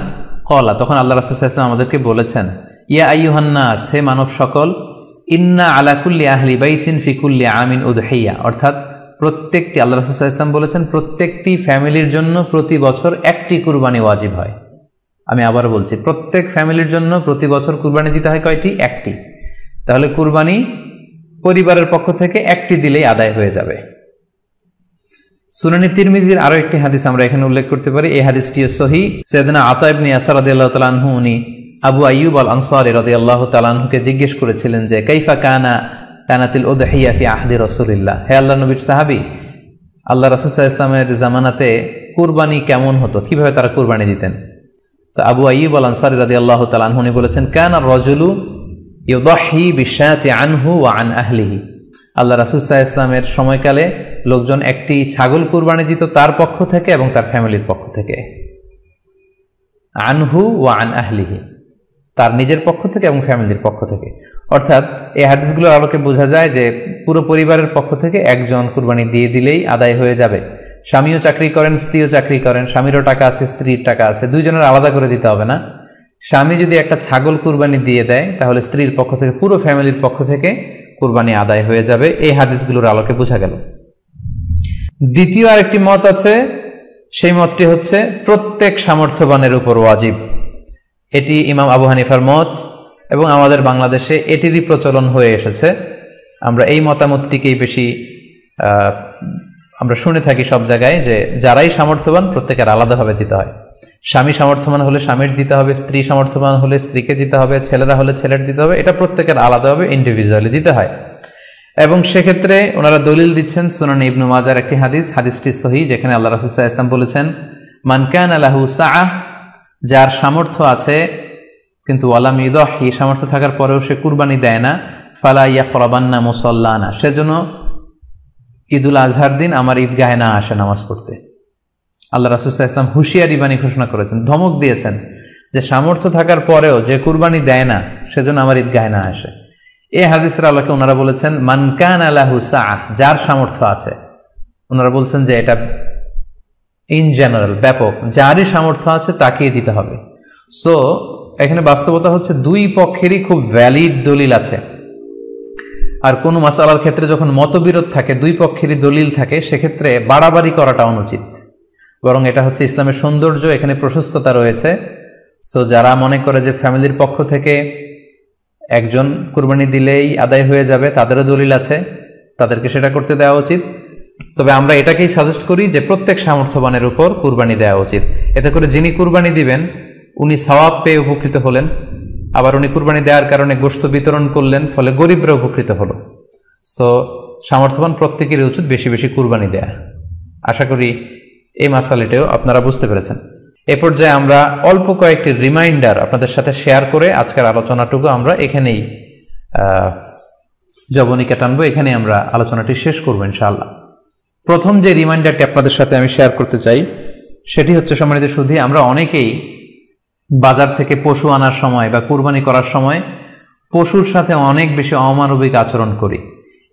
ক্বালা, তখন আল্লাহ রাসূল সাল্লাল্লাহু আলাইহি ওয়াসাল্লাম আমাদেরকে বলেছেন, ইয়া আইয়ুহান নাস, হে মানব সকল, ইন্না আলা কুল্লি আহলি বাইতিন ফি কুল্লি আমিন উদহিয়া, অর্থাৎ প্রত্যেকটি, আল্লাহ রাসূল সাল্লাল্লাহু আলাইহি ওয়াসাল্লাম বলেছেন প্রত্যেকটি ফ্যামিলির জন্য প্রতি বছর একটি কুরবানি ওয়াজিব হয়। আমি আবার বলছি, প্রত্যেক ফ্যামিলির জন্য প্রতি বছর কুরবানি দিতে হয় কয়টি? একটি। তাহলে কুরবানি পরিবারের পক্ষ থেকে একটি দিলেই আদায় হয়ে যাবে। সুনানি তিরমিজির আরো একটি হাদিস আমরা এখানে উল্লেখ করতে পারি। এই হাদিসটিও সহিহ। সাইয়েদনা আতা ইবনে ইয়াসার রাদিয়াল্লাহু তাআলা আনহু, উনি আবু আইয়ুব আল আনসারী রাদিয়াল্লাহু তাআলা আনহুকে জিজ্ঞেস করেছিলেন যে কাইফা কানাতিল উদহিয়া ফি আহদি রাসূলিল্লাহ, হে আল্লাহর নবীর সাহাবী, আল্লাহ রাসূল সাল্লাল্লাহু আলাইহি ওয়াসাল্লামের জামানাতে কুরবানি কেমন হতো, কিভাবে তারা কুরবানি দিতেন? তো আবু আইয়ুব আল আনসারী রাদিয়াল্লাহু তাআলা আনহু বলেছেন, কানা রাজুলু ইউদাহি বিশাতি আনহু ওয়া আন আহলিহি, আল্লাহ রাসূল সাল্লাল্লাহু আলাইহি ওয়াসাল্লামের সময়কালে লোকজন একটি ছাগল কুরবানি দিত তার পক্ষ থেকে এবং তার ফ্যামিলির পক্ষ থেকে। আনহু ওয়া আন আহলিহি, তার নিজের পক্ষ থেকে এবং ফ্যামিলির পক্ষ থেকে। অর্থাৎ এই হাদিসগুলোর আলোকে বোঝা যায় যে পুরো পরিবারের পক্ষ থেকে একজন কুরবানি দিয়ে দিলেই আদায় হয়ে যাবে। স্বামীও চাকরি করেন, স্ত্রীও চাকরি করেন, স্বামীরও টাকা আছে, স্ত্রীর টাকা আছে, দুইজনের আলাদা করে দিতে হবে না। স্বামী যদি একটা ছাগল কুরবানি দিয়ে দেয় তাহলে স্ত্রীর পক্ষ থেকে, পুরো ফ্যামিলির পক্ষ থেকে কুরবানি আদায় হয়ে যাবে। এই হাদিসগুলোর আলোকে বোঝা গেল। দ্বিতীয় আরেকটি মত আছে, সেই মতটি হচ্ছে প্রত্যেক সামর্থ্যবানের উপর ওয়াজিব। এটি ইমাম আবু হানিফার মত এবং আমাদের বাংলাদেশে এটিরই প্রচলন হয়ে এসেছে। আমরা এই মতামতটিকেই বেশি আমরা শুনে থাকি সব জায়গায়, যে যারাই সামর্থ্যবান প্রত্যেকের আলাদাভাবে দিতে হয়। স্বামী সামর্থ্যবান হলে স্বামীর দিতে হবে, স্ত্রী সামর্থ্যবান হলে স্ত্রীকে দিতে হবে, ছেলেরা হলে ছেলের দিতে হবে। এটা প্রত্যেকের আলাদাভাবে ইন্ডিভিজুয়ালি দিতে হয়। এবং সেক্ষেত্রে ওনারা দলিল দিচ্ছেন সুনান ইবনে মাজার একটি হাদিস, হাদিসটি সহিহ, যেখানে আল্লাহ রাসূল সাল্লাল্লাহু আলাইহি ওয়াসাল্লাম বলেছেন, মান কানা লাহু সাআহ, যার সামর্থ্য আছে কিন্তু ওয়ালাম ইউদাহি, সামর্থ্য থাকার পরেও সে কুরবানি দেয় না, ফালা ইয়াকরাবান্না মুসাল্লানা, সেজন্য ঈদুল আজহার দিন আমার ঈদগাহে না আসে নামাজ পড়তে। আল্লাহ রাসূল সাল্লাল্লাহু আলাইহি ওয়াসাল্লাম হুঁশিয়ারি বাণী ঘোষণা করেছেন, ধমক দিয়েছেন যে সামর্থ্য থাকার পরেও যে কুরবানি দেয় না সেজন্য আমার ঈদগাহে না আসে। এই হাদিসের আলোকে ওনারা বলেছেন মান কানা লাহু সাআহ, যার সামর্থ্য আছে। ওনারা বলছেন যে এটা ইন জেনারেল, ব্যাপক, যারই সামর্থ্য আছে তাকেই দিতে হবে। সো এখানে বাস্তবতা হচ্ছে দুই পক্ষেরই খুব ভ্যালিড দলিল আছে। আর কোনো মাসালার ক্ষেত্রে যখন মতবিরোধ থাকে, দুই পক্ষেরই দলিল থাকে, সেক্ষেত্রে বাড়াবাড়ি করাটা অনুচিত। বরং এটা হচ্ছে ইসলামের সৌন্দর্য, এখানে প্রশস্ততা রয়েছে। সো যারা মনে করে যে ফ্যামিলির পক্ষ থেকে একজন কুরবানি দিলেই আদায় হয়ে যাবে, তাদেরও দলিল আছে, তাদেরকে সেটা করতে দেওয়া উচিত। তবে আমরা এটাকেই সাজেস্ট করি যে প্রত্যেক সামর্থ্যবানের উপর কুরবানি দেওয়া উচিত। এতে করে যিনি কুরবানি দিবেন উনি সওয়াব পেয়ে উপকৃত হলেন, আবার উনি কুরবানি দেওয়ার কারণে গোশত বিতরণ করলেন, ফলে গরিবরা উপকৃত হলো। সো সামর্থ্যবান প্রত্যেকেরই উচিত বেশি বেশি কুরবানি দেয়া। আশা করি এই মাসালাটাও আপনারা বুঝতে পেরেছেন। এ পর্যায়ে আমরা অল্প কয়েকটি রিমাইন্ডার আপনাদের সাথে শেয়ার করে আজকের আলোচনাটুকু আমরা এখানেই জবনিকা টানবো, এখানে আমরা আলোচনাটি শেষ করবো ইনশাআল্লাহ। প্রথম যে রিমাইন্ডারটি আপনাদের সাথে আমি শেয়ার করতে চাই সেটি হচ্ছে, সম্মানিত সুধী, আমরা অনেকেই বাজার থেকে পশু আনার সময় বা কুরবানি করার সময় পশুর সাথে অনেক বেশি অমানবিক আচরণ করি।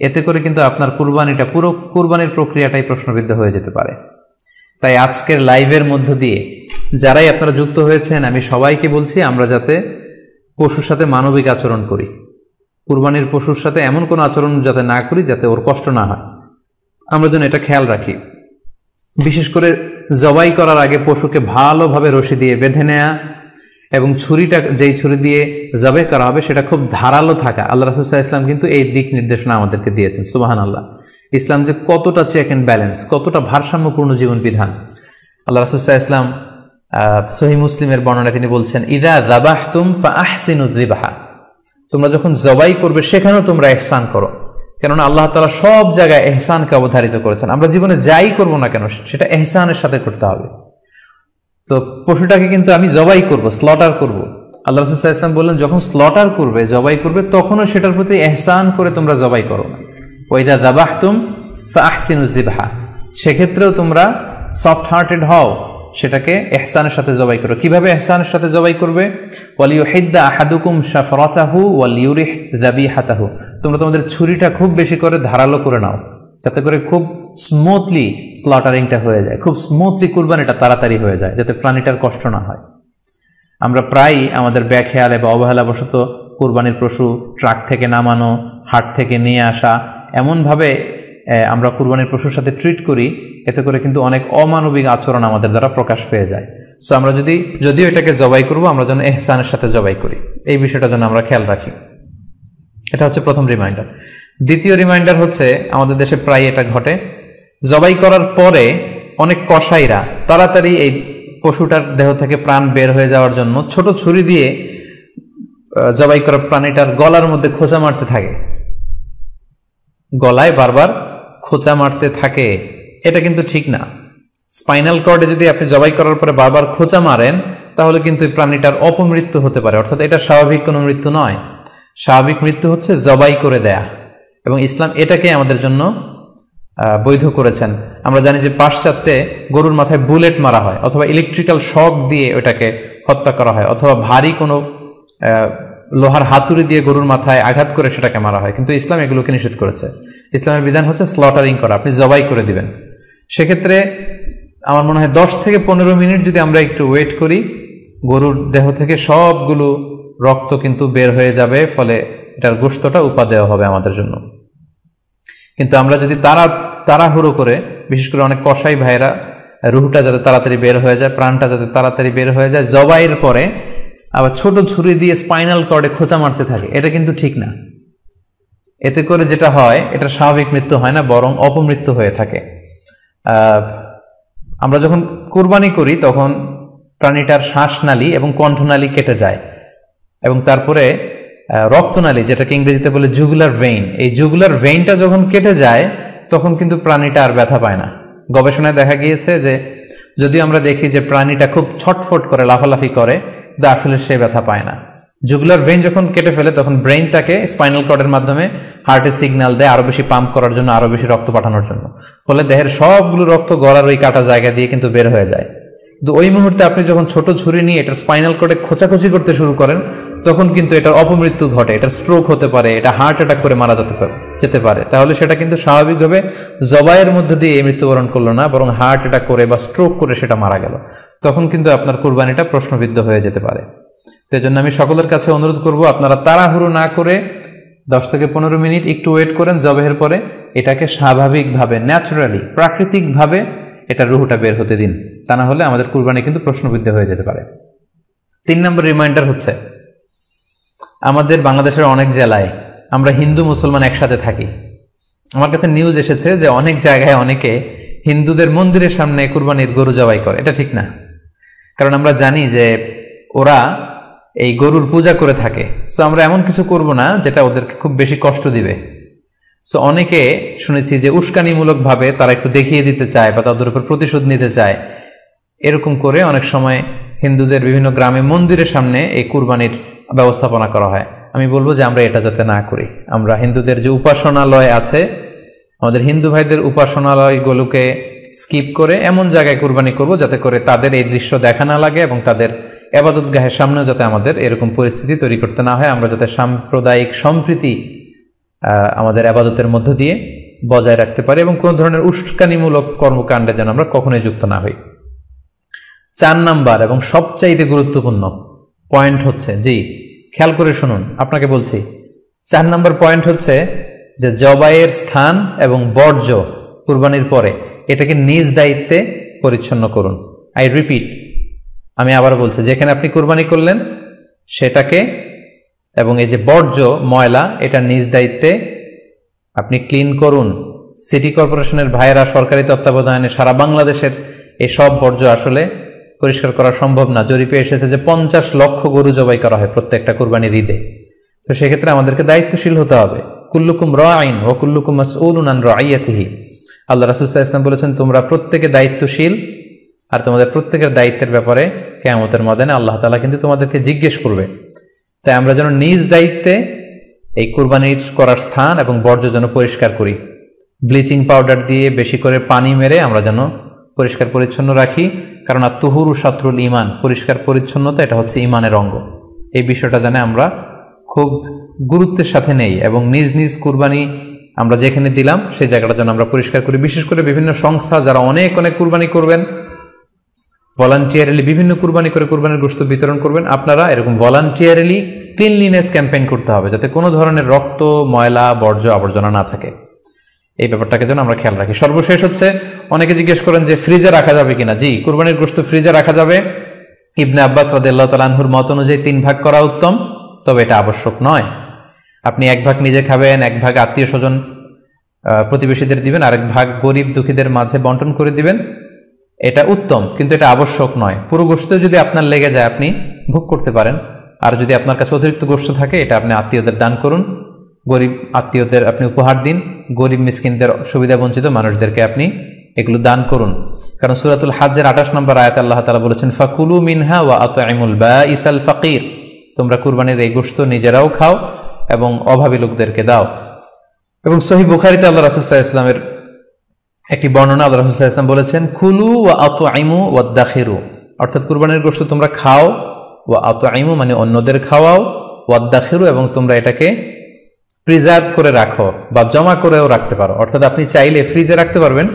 এতে করে কিন্তু আপনার কুরবানিটা, পুরো কুরবানির প্রক্রিয়াটাই প্রশ্নবিদ্ধ হয়ে যেতে পারে। তাই আজকের লাইভের মধ্য দিয়ে যারাই আপনারা যুক্ত হয়েছেন, আমি সবাইকে বলছি আমরা যাতে পশুর সাথে মানবিক আচরণ করি। কুরবানির পশুর সাথে এমন কোনো আচরণ যাতে না করি যাতে ওর কষ্ট না হয়, আমরা যেন এটা খেয়াল রাখি। বিশেষ করে জবাই করার আগে পশুকে ভালোভাবে রশি দিয়ে বেঁধে নেয়া এবং ছুরিটা যেই ছুরি দিয়ে জবাই করা হবে সেটা খুব ধারালো থাকা। আল্লাহ রাসূল সাল্লাল্লাহু আলাইহি ওয়াসাল্লাম কিন্তু এই দিক নির্দেশনা আমাদেরকে দিয়েছেন। সুবহানাল্লাহ, ইসলাম যে কতটা চেক অ্যান্ড ব্যালেন্স, কতটা ভারসাম্যপূর্ণ জীবন বিধান। আল্লাহ রাসূল সাল্লাল্লাহু আলাইহি ওয়াসাল্লাম সহিহ মুসলিমের বর্ণনায় তিনি বলছেন, ইযা যাবাহতুম ফাআহসিনু যিবহা, তোমরা যখন জবাই করবে সেখানেও তোমরা ইহসান করো। কেননা আল্লাহ তাআলা সব জায়গায় ইহসানকে অবধারিত করেছেন। আমরা জীবনে যাই করব না কেন সেটা ইহসানের সাথে করতে হবে। তো পশুটাকে কিন্তু আমি জবাই করব, স্লটার করব, আল্লাহ রাসূল সাল্লাল্লাহু আলাইহি ওয়াসাল্লাম বললেন যখন স্লটার করবে, জবাই করবে, তখনও সেটার প্রতি ইহসান করে তোমরা জবাই করো। ওয়া ইযা যাবাহতুম ফাআহসিনু যিবহা, সেক্ষেত্রেও তোমরা সফট হার্টেড হও, সেটাকে ইহসানের সাথে জবাই করো। কিভাবে ইহসানের সাথে জবাই করবে? ওয়ালিয়ুহিদ্দা আহাদুকুম শাফরাতাহু ওয়ালিয়ুরিহ যাবিহাতাহু, তোমরা তোমাদের ছুরিটা খুব বেশি করে ধারালো করে নাও, যাতে করে খুব স্মুথলি স্লটারিংটা হয়ে যায়, খুব স্মুথলি কুরবানিটা তাড়াতাড়ি হয়ে যায়, যাতে প্রাণীটার কষ্ট না হয়। আমরা প্রায়ই আমাদের বেখেয়ালে বা অবহেলাবশত কুরবানির পশু ট্রাক থেকে নামানো, হাট থেকে নিয়ে আসা, এমনভাবে আমরা কুরবানির পশুর সাথে ট্রিট করি, এতে করে কিন্তু অনেক অমানবিক আচরণ আমাদের দ্বারা প্রকাশ পেয়ে যায়। সো আমরা যদিও এটাকে জবাই করব, আমরা যেন ইহসানের সাথে জবাই করি, এই বিষয়টা যেন আমরা খেয়াল রাখি। এটা হচ্ছে প্রথম রিমাইন্ডার। দ্বিতীয় রিমাইন্ডার হচ্ছে, আমাদের দেশে প্রায় এটা ঘটে, জবাই করার পরে অনেক কসাইরা তাড়াতাড়ি এই পশুটার দেহ থেকে প্রাণ বের হয়ে যাওয়ার জন্য ছোট ছুরি দিয়ে জবাই করা প্রাণীটার গলার মধ্যে খোঁচা মারতে থাকে, গলায় বারবার খোঁচা মারতে থাকে। এটা কিন্তু ঠিক না। স্পাইনাল কর্ডে যদি আপনি জবাই করার পরে বারবার খোঁচা মারেন, তাহলে কিন্তু এই প্রাণীটার অপমৃত্যু হতে পারে, অর্থাৎ এটা স্বাভাবিক কোনো মৃত্যু নয়। স্বাভাবিক মৃত্যু হচ্ছে জবাই করে দেয়া, এবং ইসলাম এটাকে আমাদের জন্য বৈধ করেছেন। আমরা জানি যে পাশ্চাত্যে গরুর মাথায় বুলেট মারা হয়, অথবা ইলেকট্রিক্যাল শক দিয়ে ওটাকে হত্যা করা হয়, অথবা ভারী কোনো লোহার হাতুড়ি দিয়ে গরুর মাথায় আঘাত করে সেটাকে মারা হয়। কিন্তু ইসলাম এগুলোকে নিষেধ করেছে। ইসলামের বিধান হচ্ছে স্লটারিং করা, আপনি জবাই করে দিবেন। সেক্ষেত্রে আমার মনে হয় 10 থেকে 15 মিনিট যদি আমরা একটু ওয়েট করি, গরুর দেহ থেকে সবগুলো রক্ত কিন্তু বের হয়ে যাবে, ফলে এটার গোশতটা উপাদেয় হবে আমাদের জন্য। কিন্তু আমরা যদি তাড়াহুড়ো করে, বিশেষ করে অনেক কসাই ভাইরা রুহটা যাতে তাড়াতাড়ি বের হয়ে যায়, প্রাণটা যাতে তাড়াতাড়ি বের হয়ে যায়, জবাইয়ের পরে আবার ছোট ছুরি দিয়ে স্পাইনাল কর্ডে খোঁচা মারতে থাকে, এটা কিন্তু ঠিক না। এতে করে যেটা হয়, এটা স্বাভাবিক মৃত্যু হয় না, বরং অপমৃত্যু হয়ে থাকে। আমরা যখন কুরবানি করি তখন প্রাণীটার শ্বাসনালী এবং কণ্ঠনালী কেটে যায়, এবং তারপরে রক্তনালী, যেটাকে ইংরেজিতে বলে জুগুলার ভেইন, এই জুগুলার ভেইনটা যখন কেটে যায় তখন কিন্তু প্রাণীটা আর ব্যথা পায় না। গবেষণায় দেখা গিয়েছে যে যদি আমরা দেখি যে প্রাণীটা খুব ছটফট করে, লাফালাফি করে, কিন্তু আসলে সে ব্যথা পায় না। জুগুলার ভেইন যখন কেটে ফেলে তখন ব্রেইন তাকে স্পাইনাল কর্ডের মাধ্যমে হার্টে সিগন্যাল দেয় আরো বেশি পাম্প করার জন্য, আরো বেশি রক্ত পাঠানোর জন্য। ফলে দেহের সবগুলো রক্ত গলার ওই কাটা জায়গা দিয়ে কিন্তু বের হয়ে যায়। কিন্তু ওই মুহূর্তে আপনি যখন ছোট ছুরি নিয়ে এটার স্পাইনাল কর্ডে খোঁচাখুচি করতে শুরু করেন, তখন কিন্তু এটার অপমৃত্যু ঘটে, এটার স্ট্রোক হতে পারে, এটা হার্ট অ্যাটাক করে মারা যেতে পারে। তাহলে সেটা কিন্তু স্বাভাবিকভাবে জবাইয়ের মধ্যে দিয়ে মৃত্যুবরণ করলো না, বরং হার্ট অ্যাটাক করে বা স্ট্রোক করে সেটা মারা গেল। তখন কিন্তু আপনার কুরবানিটা প্রশ্নবিদ্ধ হয়ে যেতে পারে। তো এই জন্য আমি সকলের কাছে অনুরোধ করব, আপনারা তাড়াহুড়ো না করে 10 থেকে 15 মিনিট একটু ওয়েট করেন জবাইয়ের পরে, এটাকে স্বাভাবিকভাবে, ন্যাচারালি, প্রাকৃতিকভাবে এটা রুহটা বের হতে দিন। তা না হলে আমাদের কুরবানি কিন্তু প্রশ্নবিদ্ধ হয়ে যেতে পারে। 3 নম্বর রিমাইন্ডার হচ্ছে, আমাদের বাংলাদেশের অনেক জেলায় আমরা হিন্দু মুসলমান একসাথে থাকি। আমার কাছে নিউজ এসেছে যে অনেক জায়গায় অনেকে হিন্দুদের মন্দিরের সামনে কুরবানির গরু জবাই করে। এটা ঠিক না, কারণ আমরা জানি যে ওরা এই গরুর পূজা করে থাকে। সো আমরা এমন কিছু করব না যেটা ওদেরকে খুব বেশি কষ্ট দিবে। সো অনেকে শুনেছি যে উস্কানিমূলক ভাবে তারা একটু দেখিয়ে দিতে চায় বা তাদের উপর প্রতিশোধ নিতে চায়, এরকম করে অনেক সময় হিন্দুদের বিভিন্ন গ্রামে মন্দিরের সামনে এই কুরবানির ব্যবস্থাপনা করা হয়। আমি বলবো যে আমরা এটা যাতে না করি। আমরা হিন্দুদের যে উপাসনালয় আছে, আমাদের হিন্দু ভাইদের উপাসনালয়গুলোকে স্কিপ করে এমন জায়গায় কুরবানি করব যাতে করে তাদের এই দৃশ্য দেখা না লাগে, এবং তাদের ইবাদতগাহের সামনেও যাতে আমাদের এরকম পরিস্থিতি তৈরি করতে না হয়। আমরা যাতে সাম্প্রদায়িক সম্প্রীতি আমাদের ইবাদতের মধ্য দিয়ে বজায় রাখতে পারি, এবং কোন ধরনের উস্কানিমূলক কর্মকাণ্ডে যেন আমরা কখনোই যুক্ত না হই। 4 নাম্বার এবং সবচাইতে গুরুত্বপূর্ণ পয়েন্ট হচ্ছে, জি খেয়াল করে শুনুন, আপনাকে বলছি, 4 নম্বর পয়েন্ট হচ্ছে যে জবাইয়ের স্থান এবং বর্জ্য কুরবানির পরে এটাকে নিজ দায়িত্বে পরিচ্ছন্ন করুন। আই রিপিট, আমি আবার বলছি, যেখানে আপনি কুরবানি করলেন সেটাকে এবং এই যে বর্জ্য ময়লা এটা নিজ দায়িত্বে আপনি ক্লিন করুন। সিটি কর্পোরেশনের ভাইয়েরা সরকারি তত্ত্বাবধানে সারা বাংলাদেশের এই সব বর্জ্য আসলে পরিষ্কার করা সম্ভব না। জরিপে এসেছে যে 50 লক্ষ গরু জবাই করা হয় প্রত্যেকটা কুরবানির ঈদে। তো সেক্ষেত্রে আমাদেরকে দায়িত্বশীল হতে হবে। কুল্লুকুম রাঈন ওয়া কুল্লুকুম মাসউলুন আন রাইয়াতিহি। আল্লাহ রাসূল সাল্লাল্লাহু আলাইহি ওয়াসাল্লাম বলেছেন, তোমরা প্রত্যেকে দায়িত্বশীল আর তোমাদের প্রত্যেকের দায়িত্বের ব্যাপারে কিয়ামতের ময়দানে আল্লাহ তাআলা কিন্তু তোমাদেরকে জিজ্ঞেস করবে। তাই আমরা যেন নিজ দায়িত্বে এই কুরবানির করার স্থান এবং বর্জ্য যেন পরিষ্কার করি। ব্লিচিং পাউডার দিয়ে বেশি করে পানি মেরে আমরা যেন পরিষ্কার পরিচ্ছন্ন রাখি, কারণ আত-তুহুরু শাতরুল ঈমান, পরিষ্কার পরিচ্ছন্নতা এটা হচ্ছে ঈমানের অঙ্গ। এই বিষয়টা জানে আমরা খুব গুরুত্বের সাথে নেই এবং নিজ নিজ কুরবানি আমরা যেখানে দিলাম সেই জায়গাটা যেন আমরা পরিষ্কার করি। বিশেষ করে বিভিন্ন সংস্থা যারা অনেক অনেক কুরবানি করবেন, ভলান্টিয়ারলি বিভিন্ন কুরবানি করে কুরবানির গোশত বিতরণ করবেন, আপনারা এরকম ভলান্টিয়ারলি ক্লিনলিনেস ক্যাম্পেইন করতে হবে, যাতে কোনো ধরনের রক্ত, ময়লা, বর্জ্য, আবর্জনা না থাকে। এই ব্যাপারটাকে যেন আমরা খেয়াল রাখি। সর্বশেষ হচ্ছে, অনেকে জিজ্ঞেস করেন যে ফ্রিজে রাখা যাবে কিনা। জি, কুরবানির গোশত ফ্রিজে রাখা যাবে। ইবনে আব্বাস রাদিয়াল্লাহু তাআলা আনহুর মত অনুযায়ী 3 ভাগ করা উত্তম, তবে এটা আবশ্যক নয়। আপনি 1 ভাগ নিজে খাবেন, 1 ভাগ আত্মীয় স্বজন প্রতিবেশীদের দিবেন, আরেক ভাগ গরিব দুঃখীদের মাঝে বন্টন করে দিবেন, এটা উত্তম, কিন্তু এটা আবশ্যক নয়। পুরো গোশত যদি আপনার লেগে যায় আপনি ভোগ করতে পারেন, আর যদি আপনার কাছে অতিরিক্ত গোশত থাকে এটা আপনি আত্মীয়দের দান করুন, গরিব আত্মীয়দের আপনি উপহার দিন, গরিব মিসকিনদের, সুবিধা বঞ্চিত মানুষদেরকে আপনি এগুলো দান করুন। কারণ সূরাতুল হজ্জের 28 নম্বর আয়াতে আল্লাহ তাআলা বলেছেন, ফাকুলু মিনহা ওয়া আত'ইমুল বাঈসাল ফাকির, তোমরা কুরবানির এই গোশত নিজেরাও খাও এবং অভাবী লোকদেরকে দাও। এবং সহিহ বুখারীতে আল্লাহ রাসূল সাল্লাল্লাহু আলাইহি ওয়াসাল্লামের একটি বর্ণনা, আল্লাহ রাসূল সাল্লাল্লাহু আলাইহি ওয়াসাল্লাম বলেছেন, কুলু ওয়া আত'ইমু ওয়াদাখিরু, অর্থাৎ কুরবানির গোশত তোমরা খাও, ওয়া আত'ইমু মানে অন্যদের খাওয়াও, ওয়াদাখিরু এবং তোমরা এটাকে প্রিজার্ভ করে রাখো বা জমা করেও রাখতে পারো। অর্থাৎ আপনি চাইলে ফ্রিজে রাখতে পারবেন,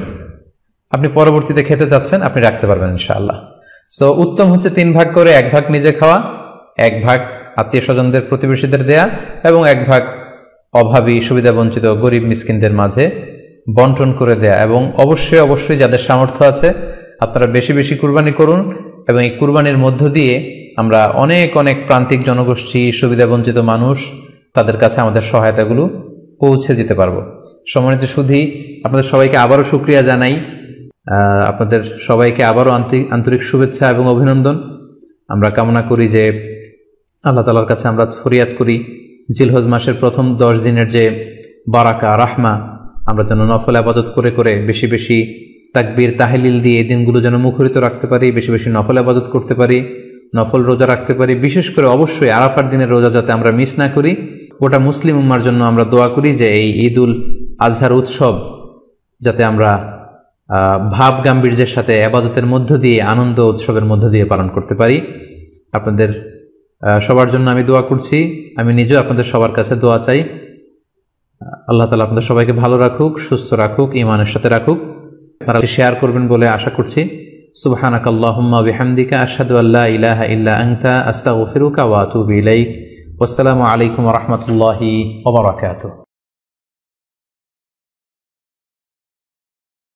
আপনি পরবর্তীতে খেতে চাচ্ছেন আপনি রাখতে পারবেন ইনশাআল্লাহ। সো উত্তম হচ্ছে 3 ভাগ করে 1 ভাগ নিজে খাওয়া, 1 ভাগ আত্মীয় স্বজনদের প্রতিবেশীদের দেয়া এবং 1 ভাগ অভাবী, সুবিধা বঞ্চিত, গরিব মিসকিনদের মাঝে বন্টন করে দেয়া। এবং অবশ্যই অবশ্যই যাদের সামর্থ্য আছে আপনারা বেশি বেশি কুরবানি করুন, এবং এই কুরবানির মধ্য দিয়ে আমরা অনেক অনেক প্রান্তিক জনগোষ্ঠী, সুবিধা বঞ্চিত মানুষ, তাদের কাছে আমাদের সহায়তাগুলো পৌঁছে দিতে পারবো। সম্মানিত সুধী, আপনাদের সবাইকে আবারও শুকরিয়া জানাই, আপনাদের সবাইকে আবারও আন্তরিক শুভেচ্ছা এবং অভিনন্দন। আমরা কামনা করি যে আল্লাহ তাআলার কাছে আমরা ফরিয়াদ করি জিলহজ মাসের প্রথম 10 দিনের যে বারাকা, রাহমা, আমরা যেন নফল ইবাদত করে করে বেশি বেশি তাকবীর, তাহলিল দিয়ে এই দিনগুলো যেন মুখরিত রাখতে পারি, বেশি বেশি নফল ইবাদত করতে পারি, নফল রোজা রাখতে পারি। বিশেষ করে অবশ্যই আরাফার দিনের রোজা যাতে আমরা মিস না করি। গোটা মুসলিম উম্মার জন্য আমরা দোয়া করি যে এই ঈদুল আজহার উৎসব যাতে আমরা ভাব গাম্ভীর্যের সাথে ইবাদতের মধ্য দিয়ে, আনন্দ উৎসবের মধ্য দিয়ে পালন করতে পারি। আপনাদের সবার জন্য আমি দোয়া করছি, আমি নিজেও আপনাদের সবার কাছে দোয়া চাই। আল্লাহ তাআলা আপনাদের সবাইকে ভালো রাখুক, সুস্থ রাখুক, ঈমানের সাথে রাখুক। আপনারা শেয়ার করবেন বলে আশা করছি। সুবহানাকাল্লাহুম্মা বিহামদিকা আশহাদু আল্লা ইলাহা ইল্লা আনতা আস্তাগফিরুকা ওয়া আতুবু ইলাইক। ওয়াসসালামু আলাইকুম ওয়া রাহমাতুল্লাহি ওয়া বারাকাতুহু।